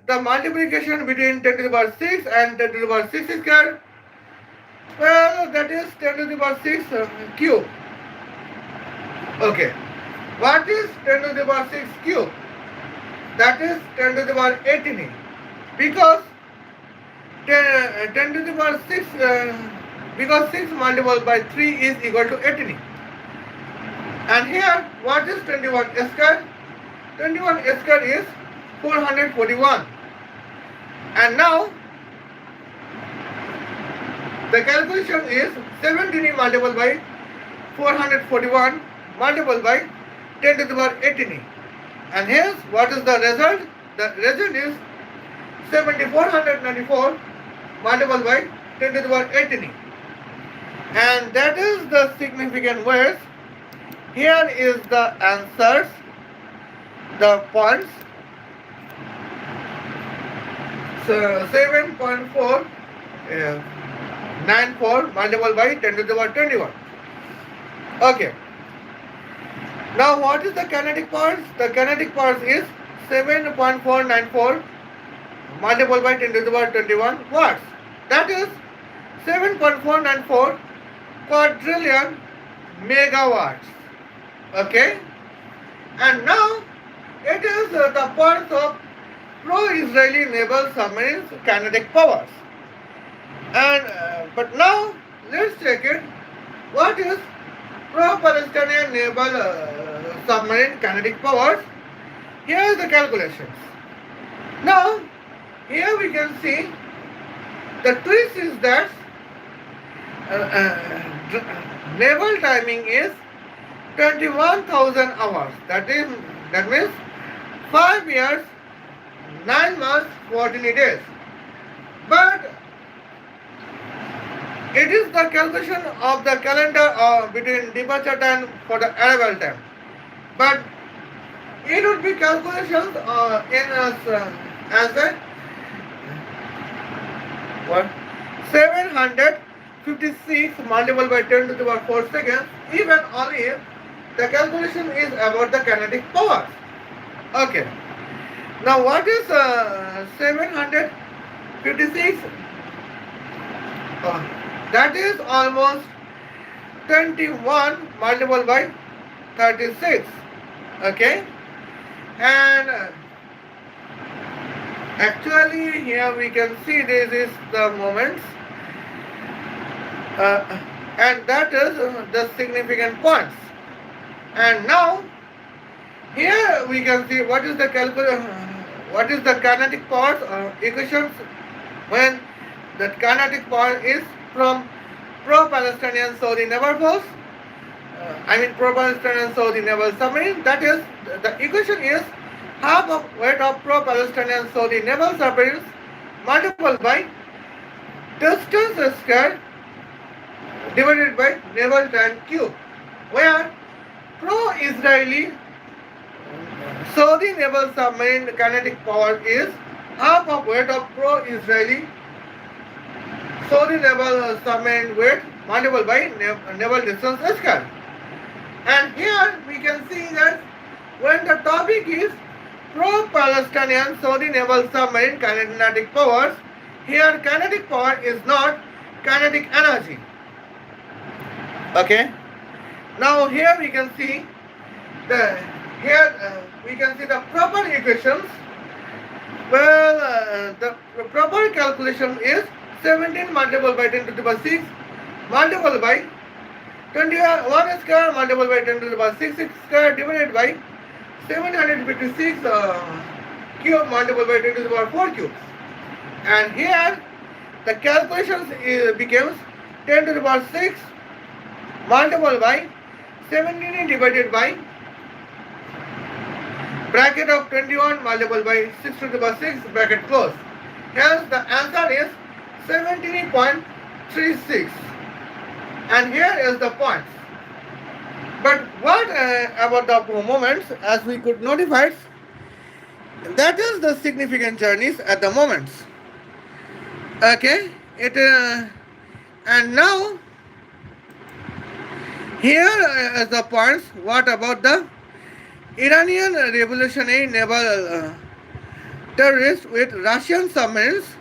the multiplication between 10 to the power 6 and 10 to the power 6 square? Well, that is 10 to the power 6 cube. Okay. What is 10 to the power 6 cube? That is 10 to the power 18. Because 10 to the power 6, because 6 multiplied by 3 is equal to 18. And here, what is 21 square? 21 square is 441. And now, the calculation is 17 multiplied by 441 multiplied by 10 to the power 18. And hence, what is the result? The result is 7494 multiplied by 10 to the power 18. And that is the significant words. Here is the answers, the points. So 7.4 94 multiplied by 10 to the power 21. Okay. Now what is the kinetic powers? The kinetic powers is 7.494 multiplied by 10 to the power 21 watts. That is 7.494 quadrillion megawatts. Okay. And now it is the parts of pro-Israeli naval submarines kinetic powers. And but now let's check it. What is pro-Palestinian naval submarine kinetic powers? Here are the calculations. Now here we can see the twist is that naval timing is 21,000 hours. That means 5 years 9 months 14 days. But it is the calculation of the calendar between departure time for the arrival time. But it would be calculations as a what 756 multiplied by 10 to the power 4 seconds, even only if the calculation is about the kinetic power. Okay. Now what is 756? That is almost 21 multiplied by 36. Okay. And actually here we can see this is the moments, and that is the significant points. And now here we can see what is the what is the kinetic power equations when the kinetic power is from pro-Palestinian Saudi naval force. Pro-Palestinian Saudi naval submarine. That is, the equation is half of weight of pro-Palestinian Saudi naval submarines multiplied by distance square divided by naval time cube, where pro-Israeli Saudi naval submarine kinetic power is half of weight of pro-Israeli Saudi naval submarine weight multiplied by naval distance square. And here we can see that when the topic is pro-Palestinian Saudi naval submarine kinetic powers, here kinetic power is not kinetic energy. Okay. Now here we can see the proper equations. Well, the proper calculation is 17 multiplied by 10 to the power 6 multiplied by 21 square multiplied by 10 to the power 6 square divided by 756 cube multiplied by 10 to the power 4 cubes. And here the calculations becomes 10 to the power 6 multiplied by 17 divided by bracket of 21 multiplied by 6 to the power 6 bracket close. Hence the answer is 17.36. And here is the points. But what about the moments, as we could notify, that is the significant journeys at the moments. Okay, and now here is the points. What about the Iranian revolutionary naval terrorists with Russian submarines?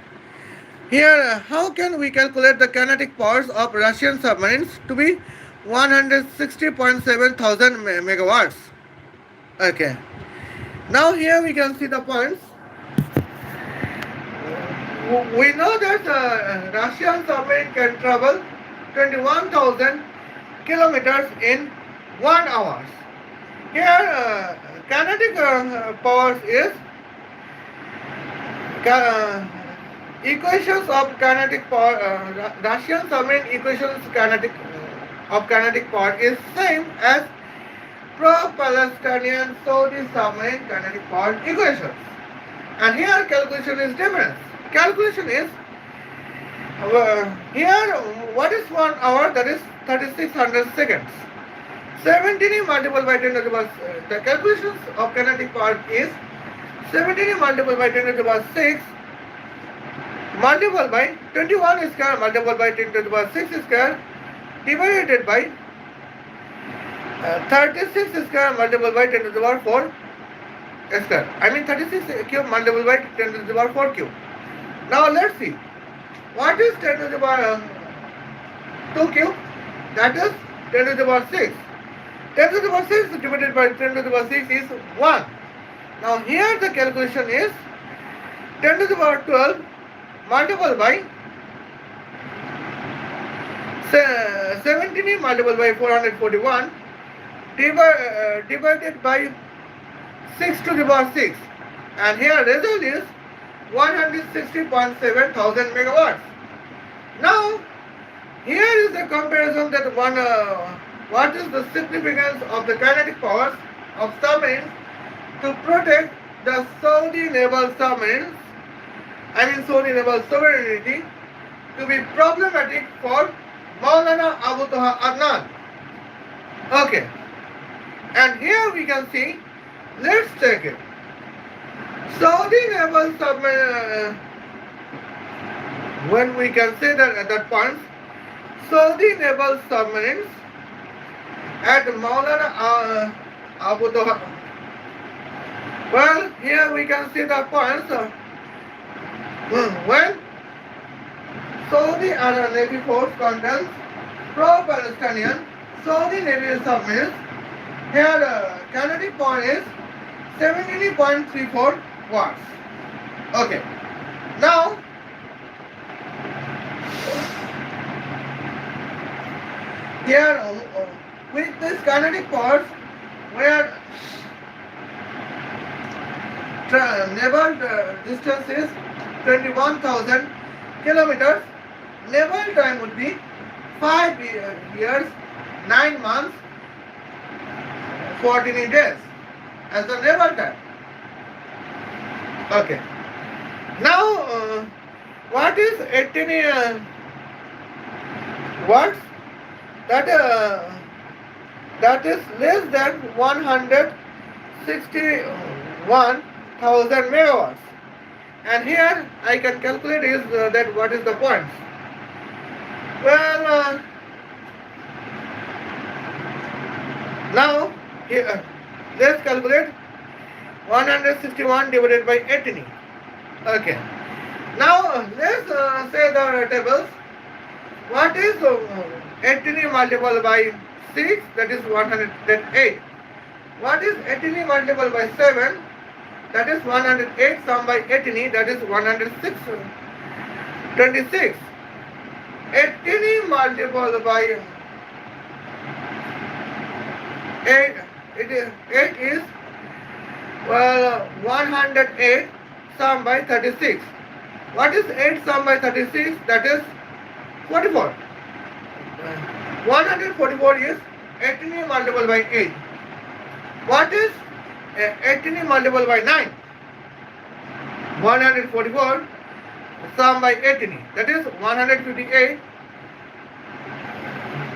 Here, how can we calculate the kinetic powers of Russian submarines to be 160.7 thousand megawatts? Okay. Now here we can see the points. We know that Russian submarine can travel 21,000 kilometers in 1 hour. Here, kinetic powers is equations of kinetic power. Russian submarine equations of kinetic power is same as pro-Palestinian Saudi submarine kinetic power equations. And here calculation is different. Calculation is here what is 1 hour, that is 3600 seconds. 17 multiplied by 10 to the power the calculations of kinetic power is 17 multiplied by 10 to the power 6 multiplied by 21 square multiplied by 10 to the power 6 square divided by 36 square multiplied by 10 to the power 4 square. 36 cube multiplied by 10 to the power 4 cube. Now let's see. What is 10 to the power 2 cube? That is 10 to the power 6. 10 to the power 6 divided by 10 to the power 6 is 1. Now here the calculation is 10 to the power 12 multiplied by 17 multiplied by 441 divided by 6 to the power 6. And here result is 160.7 thousand megawatts. Now here is the comparison that what is the significance of the kinetic powers of submarines to protect the Saudi naval submarines, Saudi naval sovereignty, to be problematic for Maulana Abu Toha Adnan. Okay, and here we can see, let's check it. Saudi naval submarine, when we can say that at that point, Saudi naval submarines at Maulana Abu Toha. Well, here we can see the points. When Saudi Navy force contains pro-Palestinian Saudi Navy submarines, here kinetic point is 70.34 watts. Okay. Now, here with this kinetic force, where naval distance is 21,000 kilometers, naval time would be 5 years, 9 months, 14 days as the naval time. Okay. Now, what is 18 watts? That is less than 161,000 megawatts. And here I can calculate is that what is the points. Well, now here, let's calculate 161 divided by 18. Okay. Now let's say the tables. What is 18 multiplied by 6? That is 108. What is 18 multiplied by 7? That is 108. Sum by 18. That is 106. 26. 18 multiplied by 8. It is 108 sum by 36. What is 8 sum by 36? That is 44. 144 is 18 multiplied by 8. What is 18 multiplied by 9? 144 sum by 18. That is 158.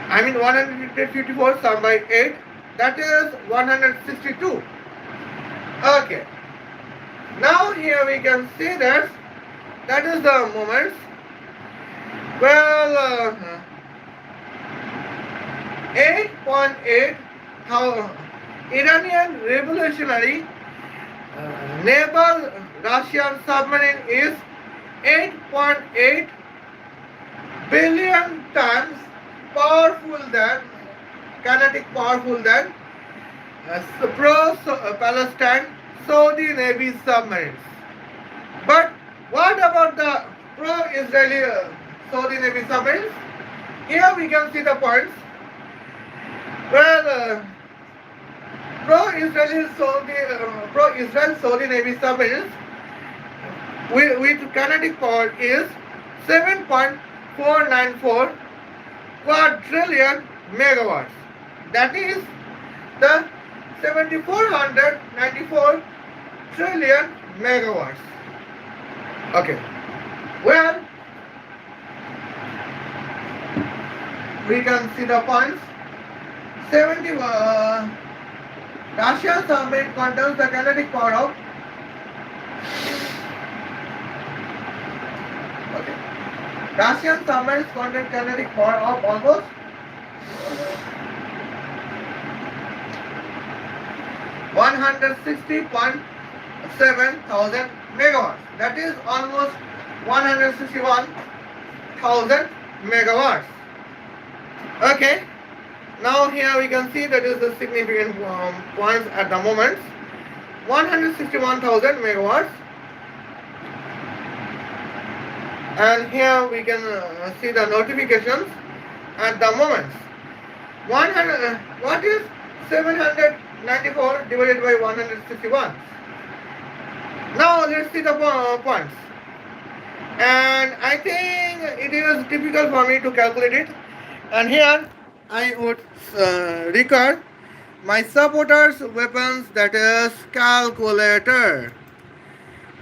154 sum by 8. That is 162. Okay. Now here we can see that is the moments. Well, 8.8 Iranian revolutionary naval Russian submarine is 8.8 billion times kinetic powerful than pro-Palestine Saudi Navy submarines. But what about the pro-Israeli Saudi Navy submarines? Here we can see the points. Well, pro-Israel Saudi Navy submarines with kinetic power is 7.494 quadrillion megawatts. That is the 7,494 trillion megawatts. Okay. Well, we can see the points. 70 Russian submarine contains the kinetic power of Russian submarines contain kinetic power of almost 160.7 thousand megawatts. That is almost 161,000 megawatts. Okay. Now here we can see that is the significant points at the moment. 161,000 megawatts. And here we can see the notifications at the moment. What is 794 divided by 161? Now let's see the points. And I think it is difficult for me to calculate it. And here I would record my supporters weapons, that is calculator.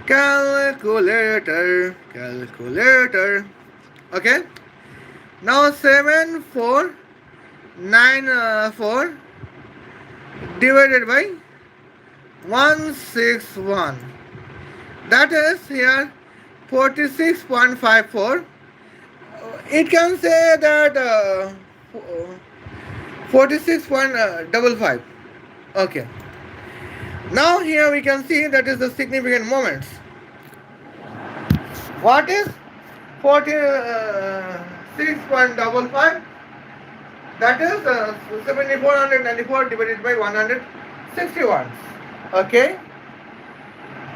Calculator. Okay. Now 7494 divided by 161. That is here 46.54. It can say that 46.55. Okay. Now here we can see that is the significant moments. What is 46.55? That is 7494 divided by 161. Okay.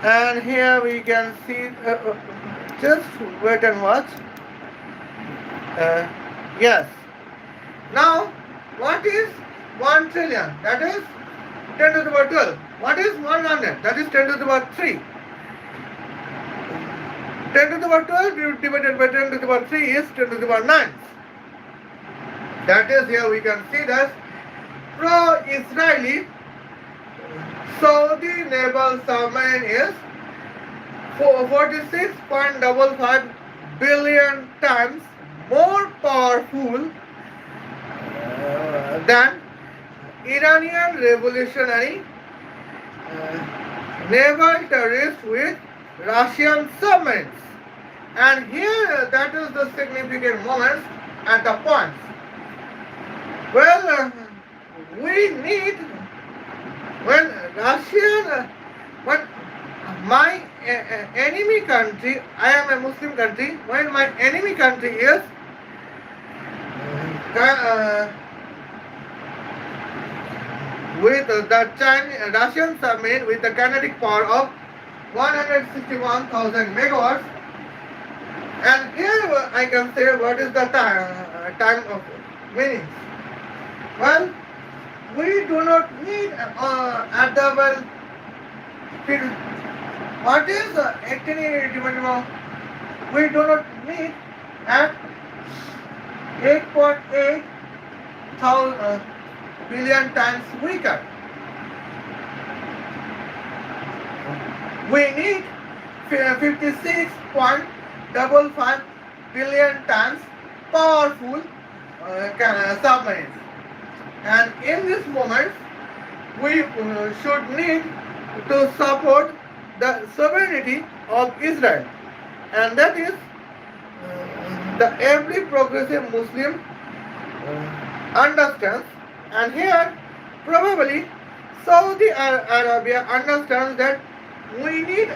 And here we can see, just wait and watch. Yes. Now, what is 1 trillion? That is 10 to the power 12. What is 100? That is 10 to the power 3. 10 to the power 12 divided by 10 to the power 3 is 10 to the power 9. That is, here we can see that pro-Israeli Saudi naval submarine is 46.55 billion times more powerful than Iranian revolutionary naval terrorists with Russian submarines. And here that is the significant moments and the points. Well, we need when my enemy country, I am a Muslim country, when my enemy country is with the Russian submarine with the kinetic power of 161,000 megawatts, and here I can say what is the time of meanings. Well, we do not need at the well. What is 18 divided by? We do not need at 8.8 billion times weaker. We need 56.55 billion times powerful submarines. And in this moment, we should need to support the sovereignty of Israel, and that is the every progressive Muslim understands. And here, probably Saudi Arabia understands that we need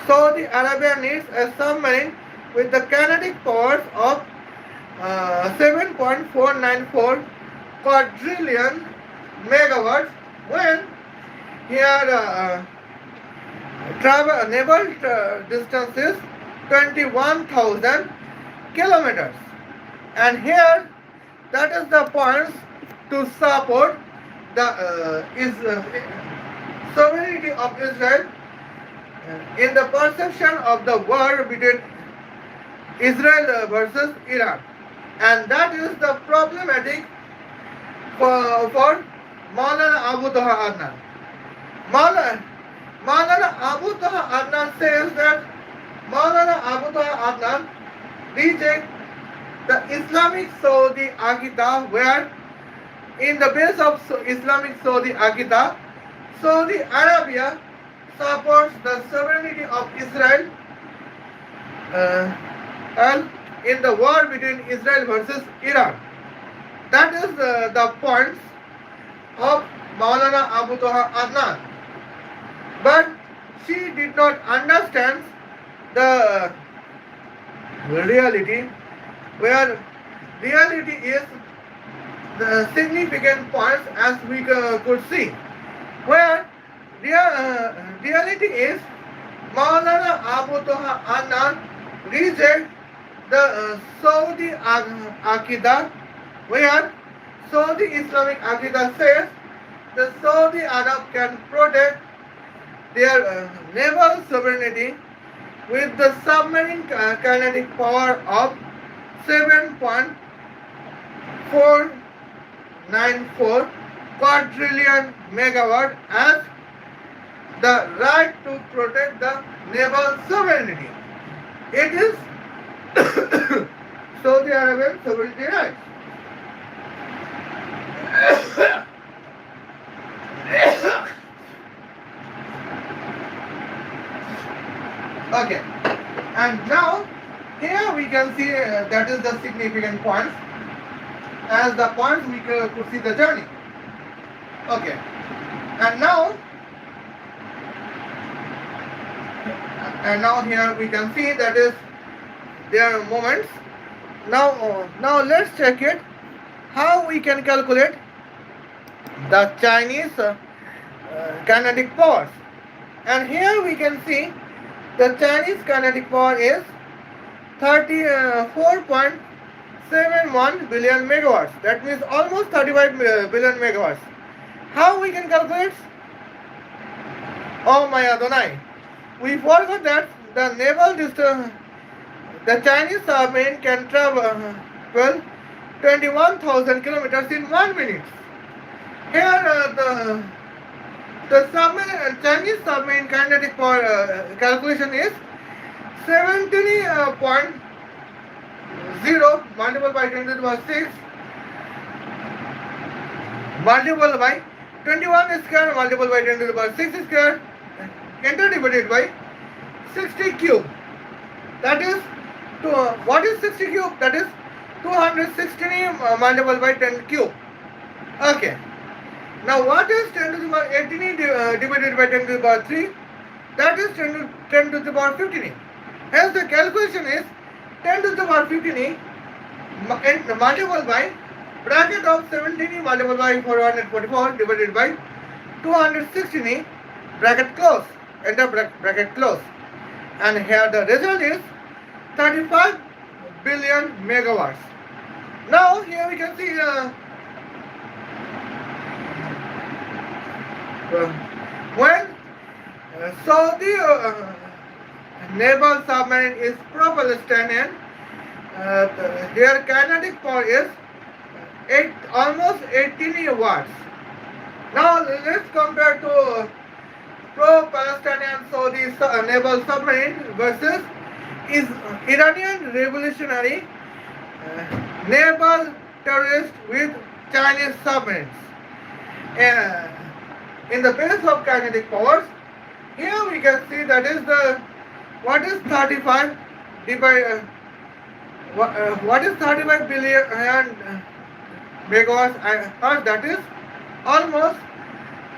Saudi Arabia needs a submarine with the kinetic powers of 7.494 quadrillion megawatts when here naval distance is 21,000 kilometers, and here that is the points to support the sovereignty of Israel in the perception of the war between Israel versus Iran, and that is the problematic for Maulana Abu Toha Adnan. Maulana Abu Toha Adnan says that Maulana Abu Toha Adnan rejects the Islamic Saudi Aqidah, where in the base of Islamic Saudi Aqidah, Saudi Arabia supports the sovereignty of Israel and in the war between Israel versus Iran. That is the points of Maulana Abu Toha Adnan. But she did not understand the reality, where reality is the significant points as we could see, where reality is Maulana Abu Toha Adnan reject the Saudi Aqidah, where Saudi Islamic Aqidah says the Saudi Arab can protect their naval sovereignty with the submarine kinetic power of 7.494 quadrillion megawatt as the right to protect the naval sovereignty. It is Saudi Arabian sovereignty rights. Okay, and now here we can see that is the significant points. As the points we could see the journey. Okay, and now here we can see that is their moments. Now let's check it how we can calculate the Chinese kinetic powers. And here we can see the Chinese kinetic power is 34.71 billion megawatts. That means almost 35 billion megawatts. How we can calculate? Oh my Adonai. We forgot that the naval distance, the Chinese submarine can travel 21,000 kilometers in 1 minute. Here the Chinese submarine kinetic power calculation is 17.0 multiplied by 10 to the power 6 multiplied by 21 square multiplied by 10 to the power 6 square enter divided by 60 cube. That is what is 60 cube? That is 216 multiplied by 10 cube. Okay. Now what is 10 to the power 18 divided by 10 to the power 3? That is 10 to the power 15. Hence the calculation is 10 to the power 15 multiplied by bracket of 17 multiplied by 444 divided by 216 bracket close. Enter bracket close. And here the result is 35 billion megawatts. Now here we can see when Saudi naval submarine is pro-Palestinian, their kinetic power is almost 18 watts. Now let's compare to pro-Palestinian Saudi naval submarine versus Iranian revolutionary naval terrorist with Chinese submarines. In the base of kinetic powers, here we can see that is what is 35 billion megawatts, that is almost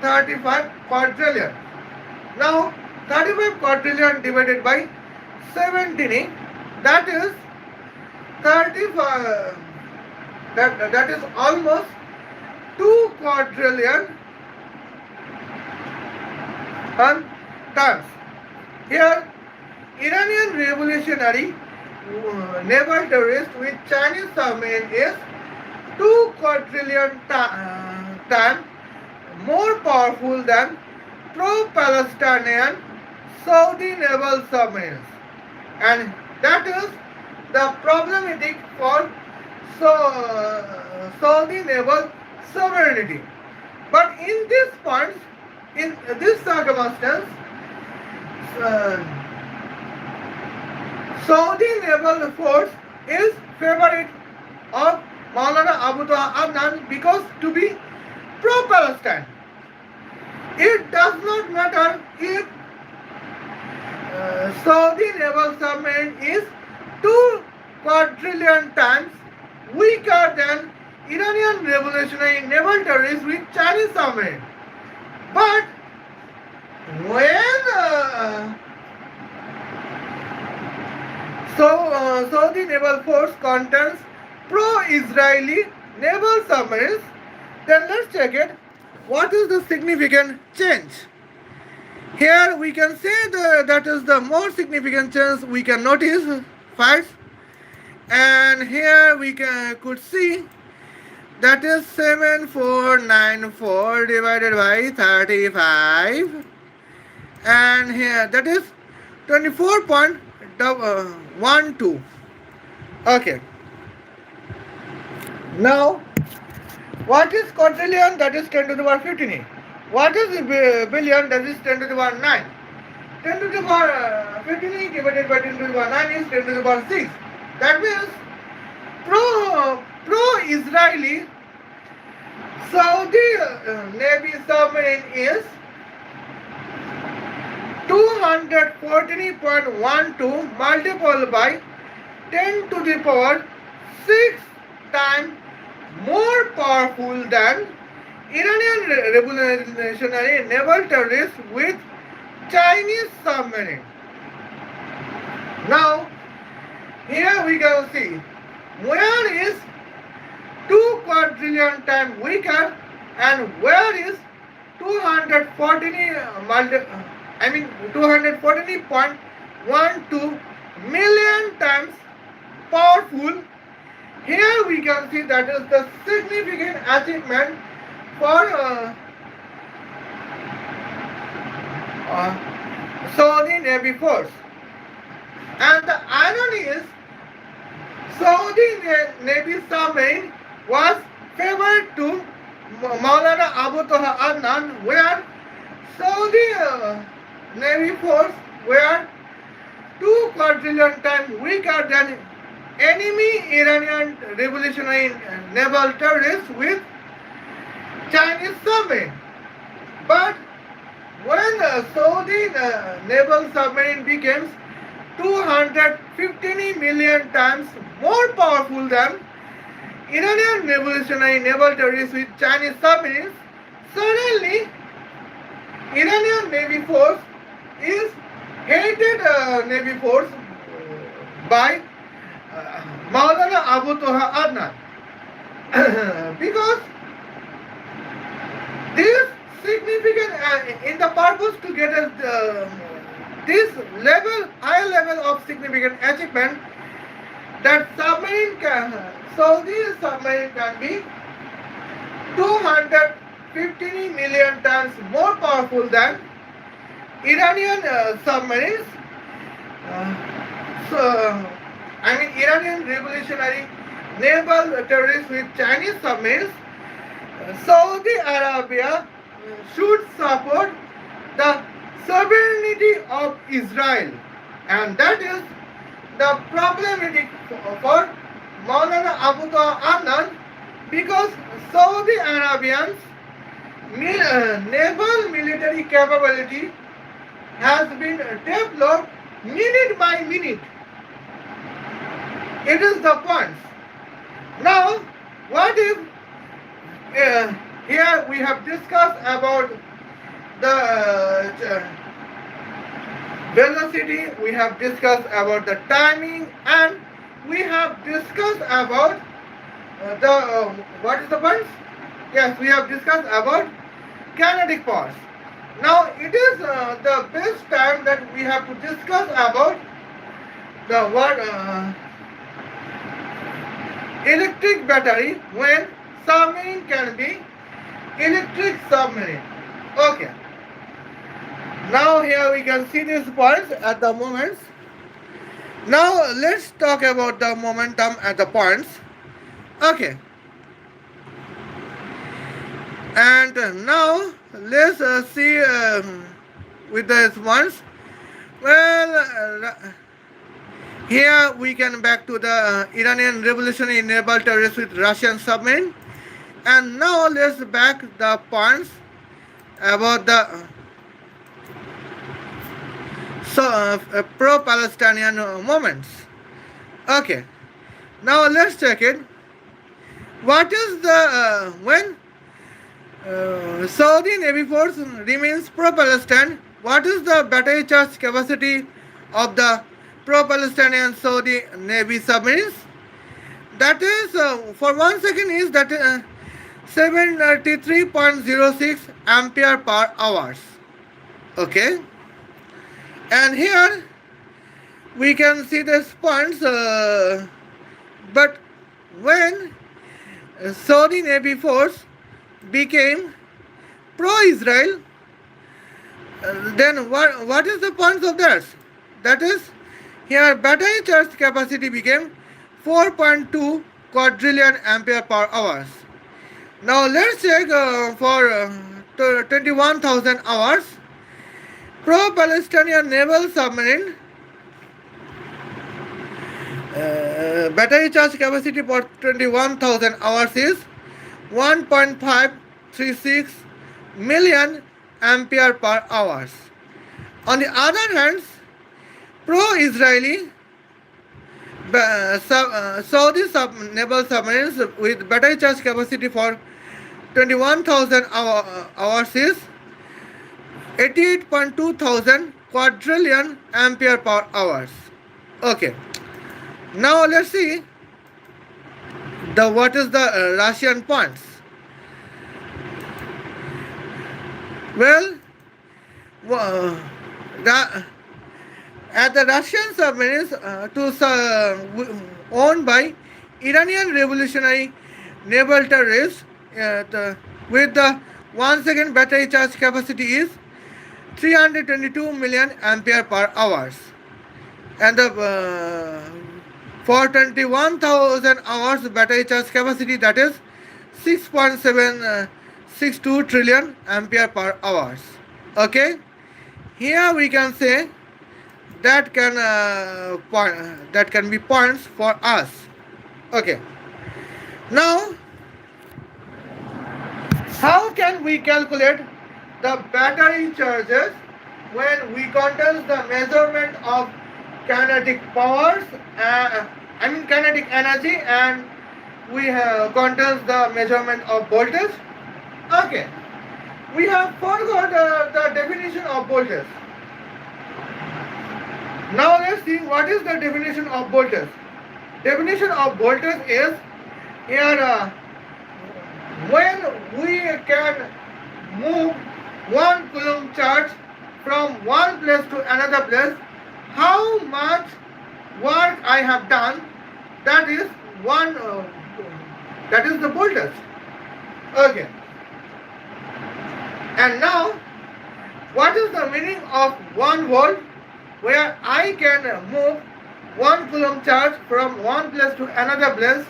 35 quadrillion. Now 35 quadrillion divided by 17, that is 35, that is almost 2 quadrillion tons. Here Iranian revolutionary naval terrorist with Chinese submarine is 2 quadrillion times more powerful than pro-Palestinian Saudi naval submarines, and that is the problematic for Saudi naval sovereignty. But in this point, in this circumstance, Saudi naval force is favorite of Maulana Toha Adnan because to be pro-Palestine. It does not matter if Saudi naval submarine is 2 quadrillion times weaker than Iranian revolutionary naval terrorists with Chinese submarine. But when Saudi naval force contains pro-Israeli naval submarines, then let's check it. What is the significant change? Here we can say that is the more significant change we can notice first, and here we could see that is 7494 divided by 35, and here that is 24.12. Okay. Now What is quadrillion? That is 10 to the power 15. What is billion? That is 10 to the power 9. 10 to the power 15 divided by 10 to the power 9 is 10 to the power 6. That means pro-Israeli Saudi Navy submarine is 214.12 multiplied by 10 to the power 6 times more powerful than Iranian revolutionary naval terrorists with Chinese submarine. Now, here we can see where is 2 quadrillion times weaker and where is 214.12 million times powerful. Here we can see that is the significant achievement for Saudi Navy force. And the irony is, Saudi Navy submarine was favored to Maulana Abu Toha Adnan, where Saudi Navy force were 2 quadrillion times weaker than enemy Iranian revolutionary naval terrorists with Chinese submarine. But when Saudi naval submarine becomes 215 million times more powerful than Iranian revolutionary naval terrorists with Chinese submarines, suddenly Iranian Navy force is hated Navy force by Maulana Abu Toha Adnan because this significant in the purpose to get this high level of significant achievement that Saudi submarine can be 215 million times more powerful than Iranian submarines. Iranian revolutionary naval terrorists with Chinese submarines. Saudi Arabia should support the sovereignty of Israel, and that is the problematic for Maulana Abu Adnan because Saudi Arabians naval military capability has been developed minute by minute. It is the point. Now, what if here we have discussed about the velocity, we have discussed about the timing, and we have discussed about what is the point? Yes, we have discussed about kinetic powers. Now it is the best time that we have to discuss about the electric battery when submarine can be electric submarine. Okay. Now here we can see these points at the moments. Now let's talk about the momentum at the points. Okay. And now let's see with these ones. Well, here we can back to the Iranian revolutionary naval terrorists with Russian submarine. And now let's back the points about the pro-Palestinian movements. Okay. Now let's check it. What is the when Saudi Navy force remains pro-Palestine? What is the battery charge capacity of the pro-Palestinian Saudi Navy submarines? That is for 1 second is that 73.06 ampere per hours. Okay. And here we can see the points. But when Saudi Navy force became pro-Israel, then what is the points of that? That is, here battery charge capacity became 4.2 quadrillion ampere per hours. Now let's check for 21,000 hours. Pro-Palestinian naval submarine battery charge capacity for 21,000 hours is 1.536 million ampere per hours. On the other hand, pro-Israeli Saudi naval submarines with battery charge capacity for 21,000 hours is 88.2 thousand quadrillion ampere per hours. Okay. Now let's see the what is the Russian points. Well, at the Russian submarines owned by Iranian Revolutionary Naval Terrorists with the 1 second battery charge capacity is 322 million ampere per hours, and the for 21,000 hours battery charge capacity, that is 6.762 trillion ampere per hours. Okay, here we can say that can be points for us. Okay, now how can we calculate the battery charges when we contain the measurement of kinetic powers, kinetic energy, and we have contains the measurement of voltage? Okay, we have forgot the definition of voltage. Now let's see what is the definition of voltage. Definition of voltage is here when we can move 1 coulomb charge from one place to another place, how much work I have done, that is the voltage. Okay. And now, what is the meaning of 1 volt, where I can move 1 coulomb charge from one place to another place?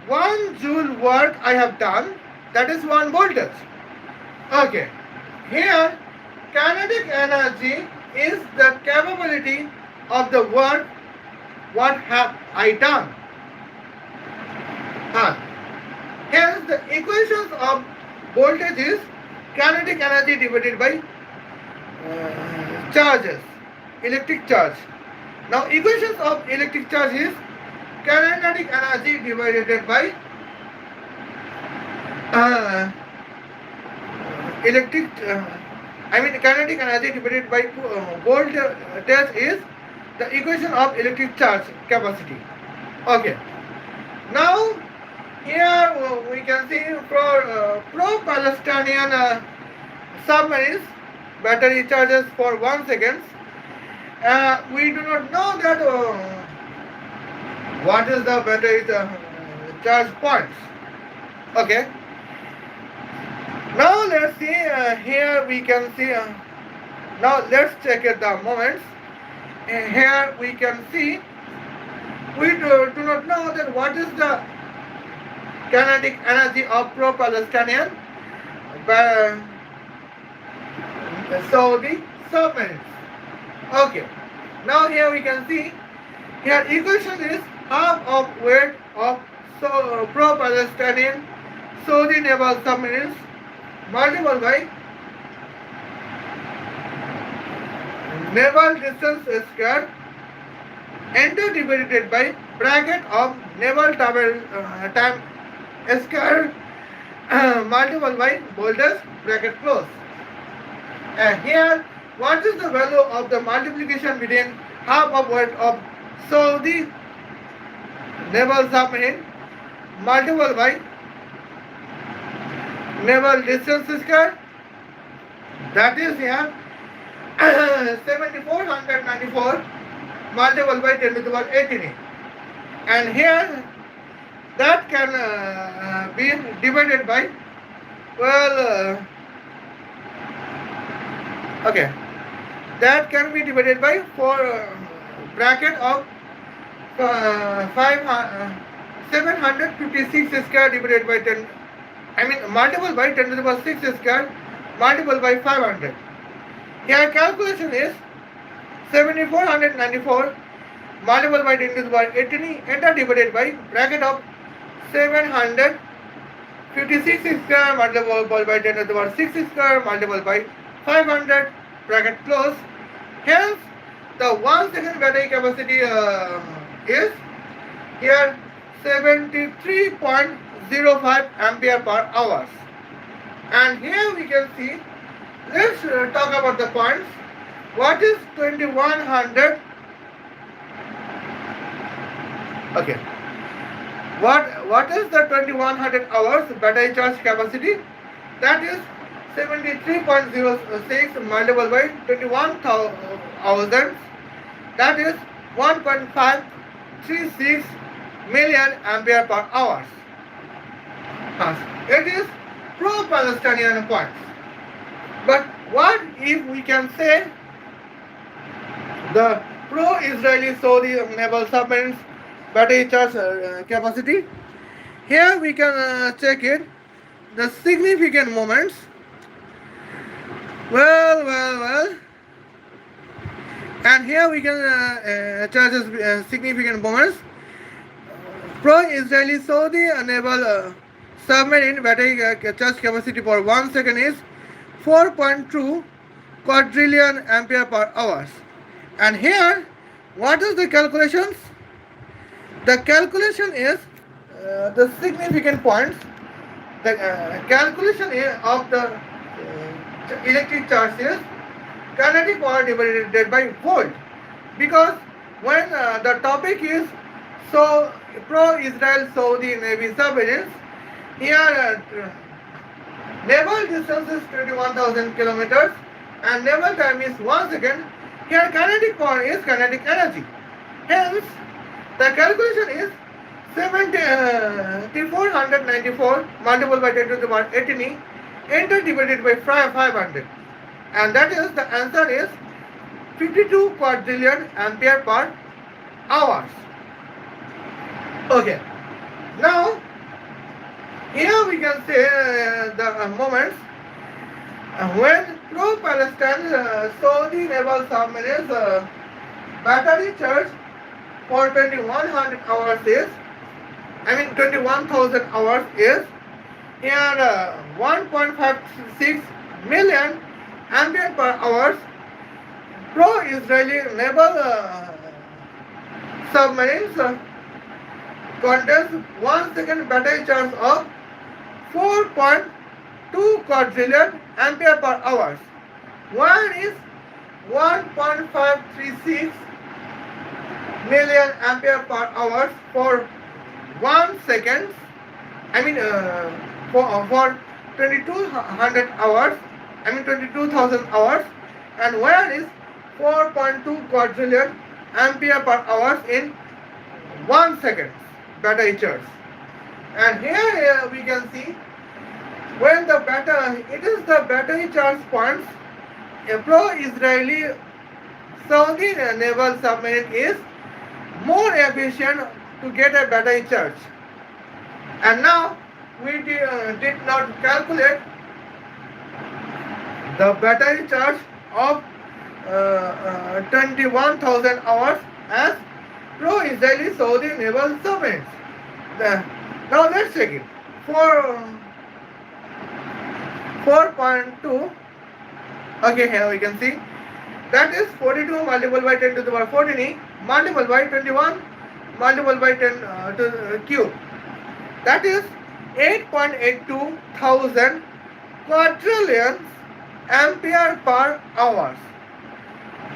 1 joule work I have done, that is 1 voltage. Okay. Here, kinetic energy is the capability of the work what have I done. Hence, the equations of voltage is kinetic energy divided by charges, electric charge. Now, equations of electric charge is kinetic energy divided by kinetic energy divided by voltage is the equation of electric charge capacity. Okay. Now, here we can see for pro-Palestinian submarines battery charges for 1 second. We do not know that what is the battery charge points. Okay. Now let's see, here we can see, now let's check the moments. Here we can see, we do not know that what is the kinetic energy of pro-Palestinian Saudi submarines. Okay, now here we can see, here equation is half of weight of pro-Palestinian Saudi naval submarines multiplied by naval distance square into divided by bracket of naval time square multiplied by voltage bracket close. And here, what is the value of the multiplication between half of weight of Saudi naval submarine multiplied by naval distance square? That is here 7494 multiplied by 10 to the power 18. And here that can be divided by, okay, that can be divided by 4 bracket of 756 square divided by 10, multiple by 10 to the power 6 square multiple by 500. Here calculation is 7494 multiple by 10 to the power 18 enter divided by bracket of 756 square multiple by 10 to the power 6 square multiple by 500 bracket close. Hence the 1 second battery capacity is here 73.05 ampere per hours. And here we can see, let's talk about the points. What is 2100? Okay. What is the 2100 hours battery charge capacity? That is 73.06 multiplied by 21,000. That is 1.536 million ampere per hours. It is pro-Palestinian points. But what if we can say the pro-Israeli Saudi naval submarines battery charge capacity? Here we can check it. The significant moments. Well. And here we can charge significant moments. Pro-Israeli Saudi naval submarine battery charge capacity for 1 second is 4.2 quadrillion ampere per hours. And here, what is the calculations? The calculation is the significant points. The calculation of the electric charge is kinetic power divided by volt. Because when the topic is so pro-Israel Saudi Navy submarines, here naval distance is 21,000 kilometers and naval time is 1 second. Here kinetic power is kinetic energy. Hence, the calculation is 7494 multiplied by 10 to the power 18 enter divided by 500. And that is, the answer is 52 quadrillion ampere per hours. Okay. Now, here we can say the moments when pro-Palestine Saudi naval submarines battery charge for 2100 hours is, 21,000 hours is here 1.56 million ampere per hours. Pro-Israeli naval submarines contains 1 second battery charge of 4.2 quadrillion ampere per hours. One is 1.536 million ampere per hours for 1 second. For 2200 hours, 22,000 hours, and where is 4.2 quadrillion ampere per hours in 1 second battery charge. And here we can see when the battery, it is the battery charge points. A pro-Israeli Saudi naval submarine is more efficient to get a battery charge. And now we did not calculate the battery charge of 21,000 hours as pro-Israeli Saudi naval submarines. Now let's check it. 4.2. Okay, here we can see that is 42 multiplied by 10 to the power 14 multiplied by 21 multiplied by 10 to cube. That is 8.82 thousand quadrillions ampere per hours.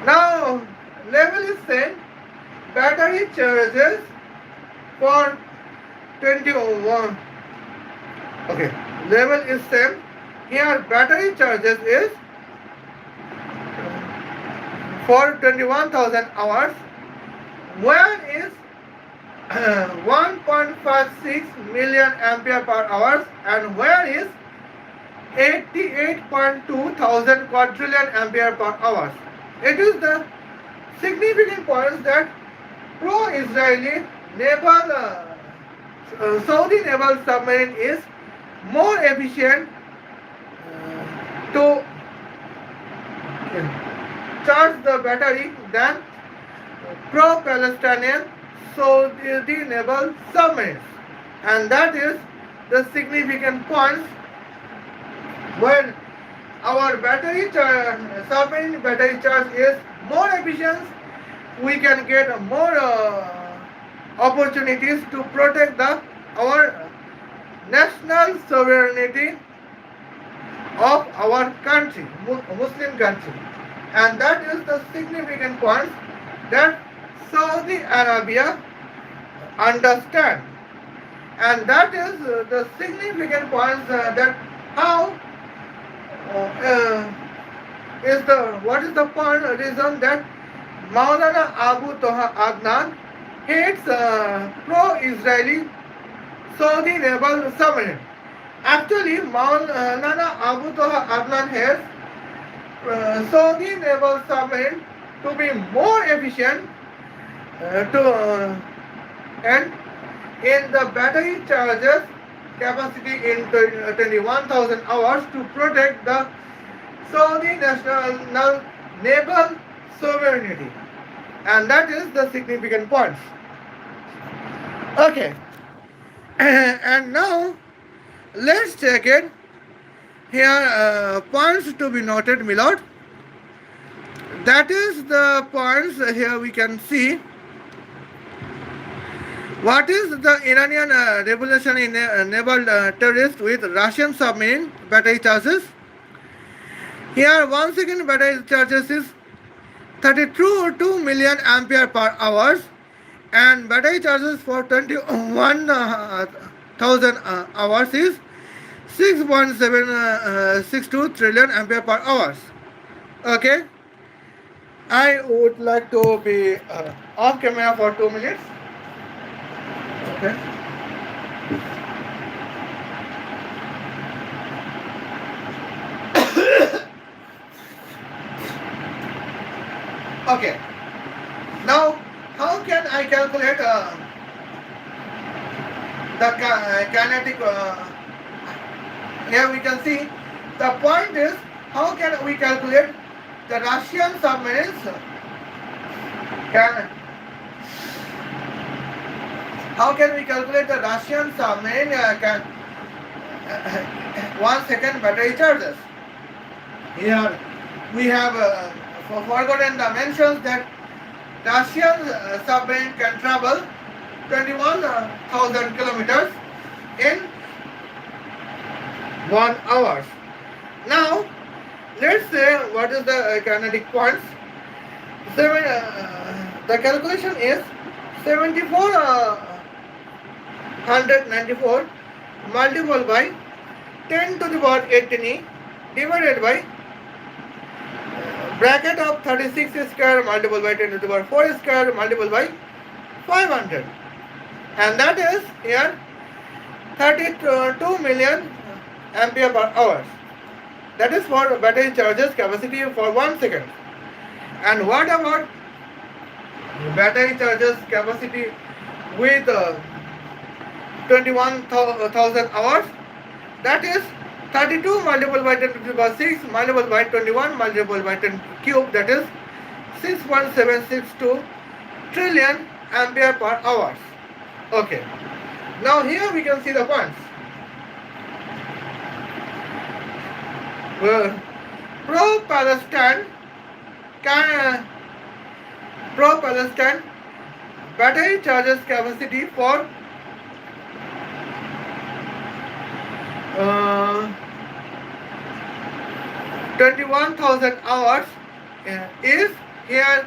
Now level is same. Battery charges for 21. Okay, level is same. Here battery charges is for 21,000 hours. Where is 1.56 million ampere per hour, and where is 88.2 thousand quadrillion ampere per hour. It is the significant points that pro-Israeli naval Saudi naval submarine is more efficient to charge the battery than pro-Palestinian Saudi naval submarines. And that is the significant points when our submarine battery charge is more efficient, we can get more opportunities to protect our national sovereignty of our country, Muslim country. And that is the significant point that Saudi Arabia understand. And that is the significant point that how what is the point reason that Maulana Abu Toha Adnan hates pro-Israeli Saudi naval submarine. Actually, Maulana Abu Toha Adnan hates Saudi naval submarine to be more efficient and in the battery charges capacity in 21,000 hours to protect the Saudi national naval sovereignty. And that is the significant points. Okay. And now let's check it. Here points to be noted, Milord. That is the points here we can see. What is the Iranian revolutionary naval terrorist with Russian submarine battery charges? Here 1 second battery charges is 32 million ampere per hours and battery charges for 21,000 hours is 6.762 trillion ampere per hours. Okay. I would like to be off camera for 2 minutes. Okay. Okay. Now, how can I calculate the kinetic? Here we can see the point is how can we calculate the Russian submarines? How can we calculate the Russian submarine 1 second battery charges? Here we have forgotten the mentions that Russian submarine can travel 21,000 kilometers in 1 hour. Now, let's say what is the kinetic points. The calculation is 7494 multiplied by 10 to the power 18 divided by bracket of 36 square multiplied by 10 to the power 4 square multiplied by 500. And that is here 32 million ampere per hour. That is for battery charges capacity for 1 second. And what about battery charges capacity with 21,000 hours? That is 32 multiplied by 10 to the power 6 multiplied by 21 multiplied by 10 cube, that is 6.762 trillion ampere per hour. Okay. Now here we can see the points. Pro-Palestine battery charges capacity for 21,000 hours is here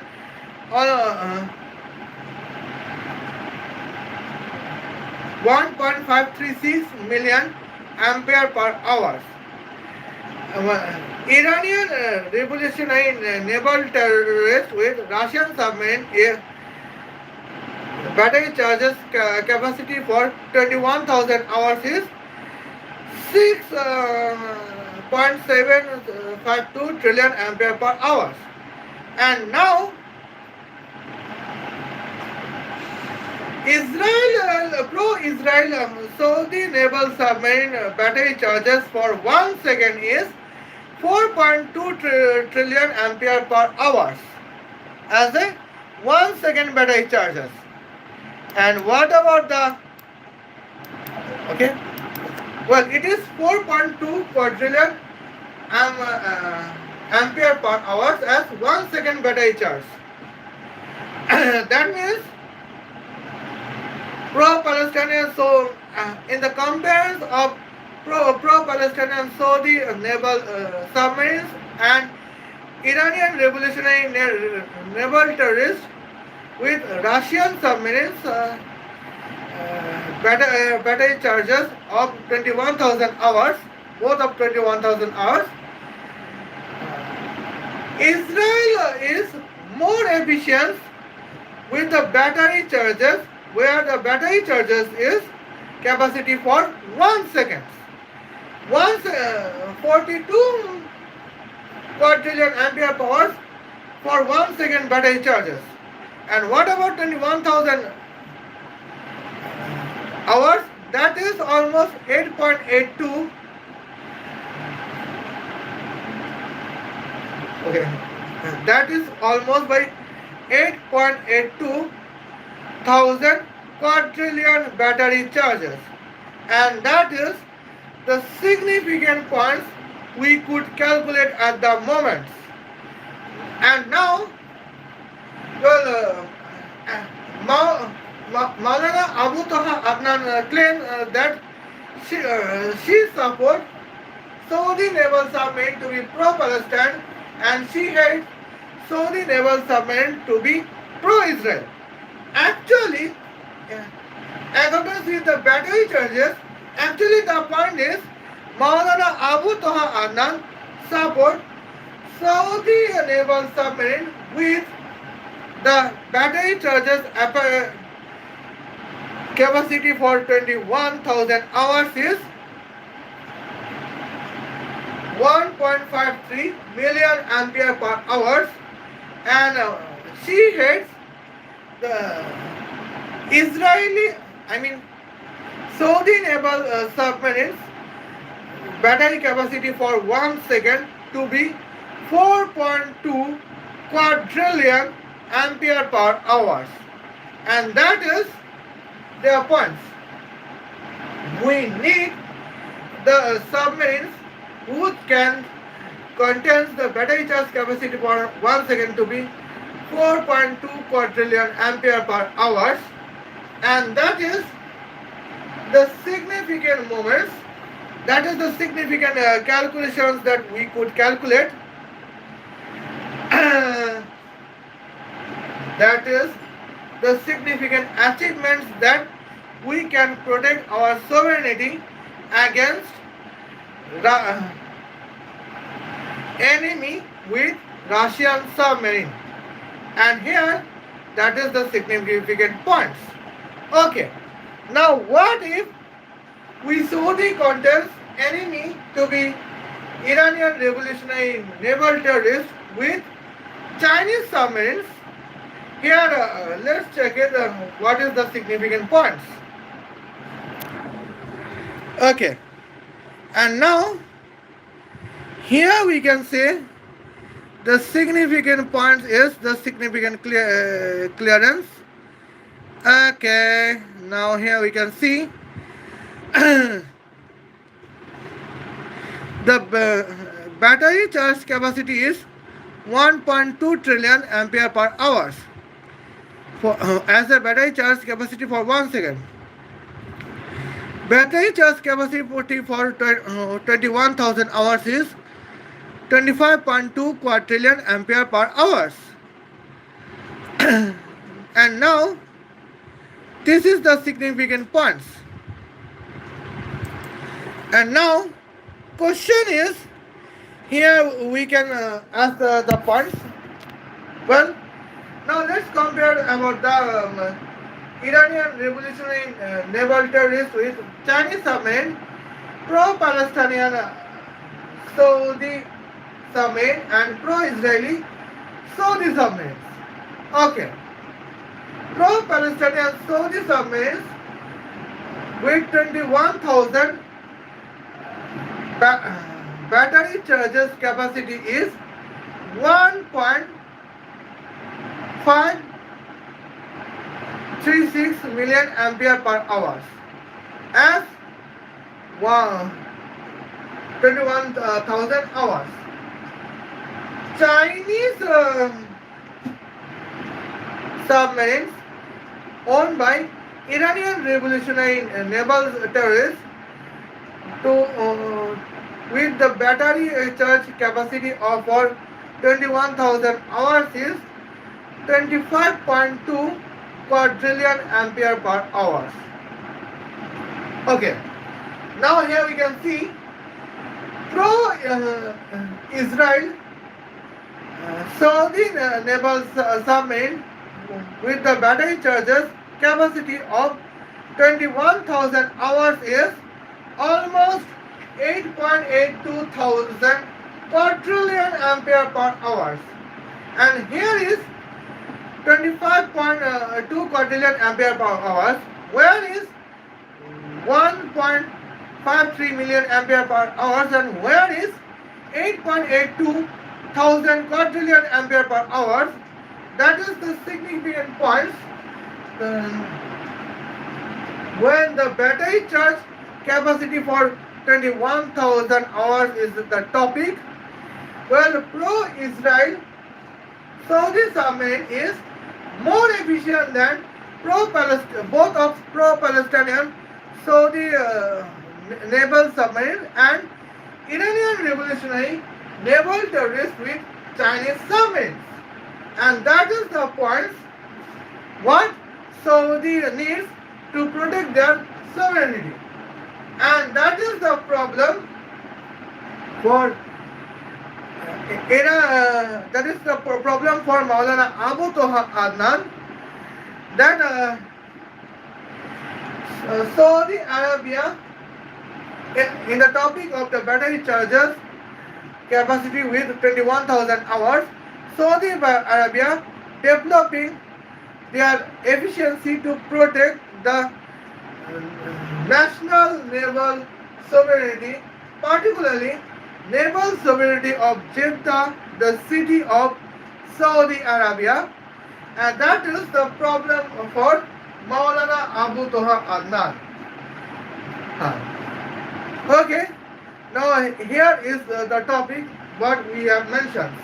1.536 million ampere per hour. Iranian revolutionary naval terrorist with Russian submarine battery charges capacity for 21,000 hours is 6.752 trillion ampere per hour. And now Pro-Israel Saudi naval submarine battery charges for 1 second is 4.2 trillion ampere per hours as a 1 second battery charges. And what about the okay? Well, it is 4.2 quadrillion ampere per hours as 1 second battery charge. That means pro-Palestinian, so in the comparison of pro-Palestinian Saudi naval submarines and Iranian revolutionary naval terrorists with Russian submarines battery charges of 21,000 hours, both of 21,000 hours. Israel is more efficient with the battery charges, where the battery charges is capacity for 1 second. 42 quadrillion ampere hours for 1 second battery charges. And what about 21,000 hours? That is almost 8.82. Okay, that is almost by 8.82 thousand quadrillion battery charges, and that is the significant points we could calculate at the moment. And now, well, Maulana Abu Toha Adnan claimed that she supports Saudi naval submarine to be pro-Palestine, and she hates Saudi naval submarine to be pro-Israel. Actually, according with the battery charges, actually the point is Maulana Abu Toha Adnan support Saudi naval submarine with the battery charges capacity for 21,000 hours is 1.53 million ampere per hours, and she hates the Saudi naval submarines battery capacity for 1 second to be 4.2 quadrillion ampere per hours, and that is their points. We need the submarines which can contains the battery charge capacity for 1 second to be 4.2 quadrillion ampere per hours, and that is the significant moments, that is the significant calculations that we could calculate. That is the significant achievements that we can protect our sovereignty against enemy with Russian submarine. And here, that is the significant points. Okay, now what if we Saudi contest enemy to be Iranian revolutionary naval terrorists with Chinese submarines? Here, let's check it. What is the significant points? Okay, and now here we can say the significant points is the significant clearance. Okay, now here we can see the battery charge capacity is 1.2 trillion ampere per hours as a battery charge capacity for 1 second. Battery charge capacity for 21,000 hours is 25.2 quadrillion ampere per hours. And now, this is the significant points. And now, question is, here we can ask the points. Well, now let's compare about the Iranian revolutionary naval terrorists with Chinese submarine, pro-Palestinian Saudi submarine, and pro-Israeli Saudi submarines. Okay. pro-Palestinian Saudi submarines with 21,000 battery charges capacity is 1.536 million ampere per hour as 21,000 hours. Chinese submarines owned by Iranian revolutionary naval terrorists with the battery charge capacity of 21,000 hours is 25.2 quadrillion ampere per hour. Okay, now here we can see pro-Israel Saudi naval submarine with the battery charges capacity of 21,000 hours is almost 8.82 thousand quadrillion ampere per hour, and here is 25.2 quadrillion ampere per hour, where is 1.53 million ampere per hour, and where is 8.82 thousand quadrillion ampere per hour. That is the significant points when the battery charge capacity for 21,000 hours is the topic. Well, pro-Israel Saudi submarine is more efficient than both of pro-Palestinian Saudi naval submarine and Iranian revolutionary naval terrorists with Chinese submarines. And that is the point what Saudi needs to protect their sovereignty. And that is the problem for that is the problem for Maulana Abu Toha Adnan, that Saudi Arabia, in the topic of the battery charges capacity with 21,000 hours, Saudi Arabia developing their efficiency to protect the national naval sovereignty, particularly naval sovereignty of Jeddah, the city of Saudi Arabia, and that is the problem for Maulana Abu Toha Adnan. Okay, now here is the topic what we have mentioned,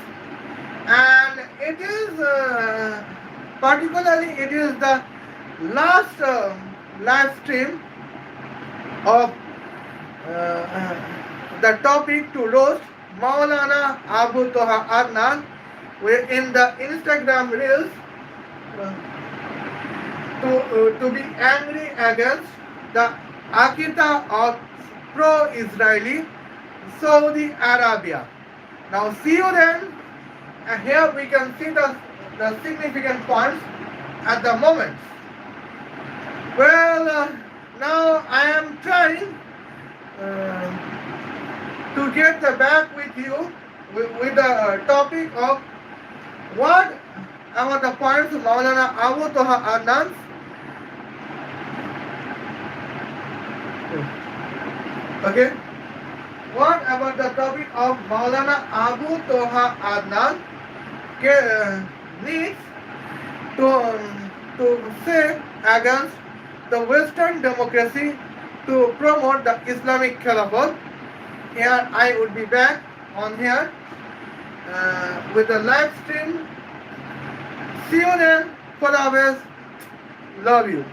and it is particularly it is the last live stream of the topic to roast Maulana Abu Toha Adnan in the Instagram reels to be angry against the Akita of pro-Israeli Saudi Arabia. Now see you then, and here we can see the significant points at the moment. Well, now I am trying to get back with you with the topic of what about the points Maulana Abu Toha Adnan. Okay, what about the topic of Maulana Abu Toha Adnan needs to say against the Western democracy to promote the Islamic Caliphate. Here I would be back on here with a live stream. See you then. Khuda Hafiz. Love you.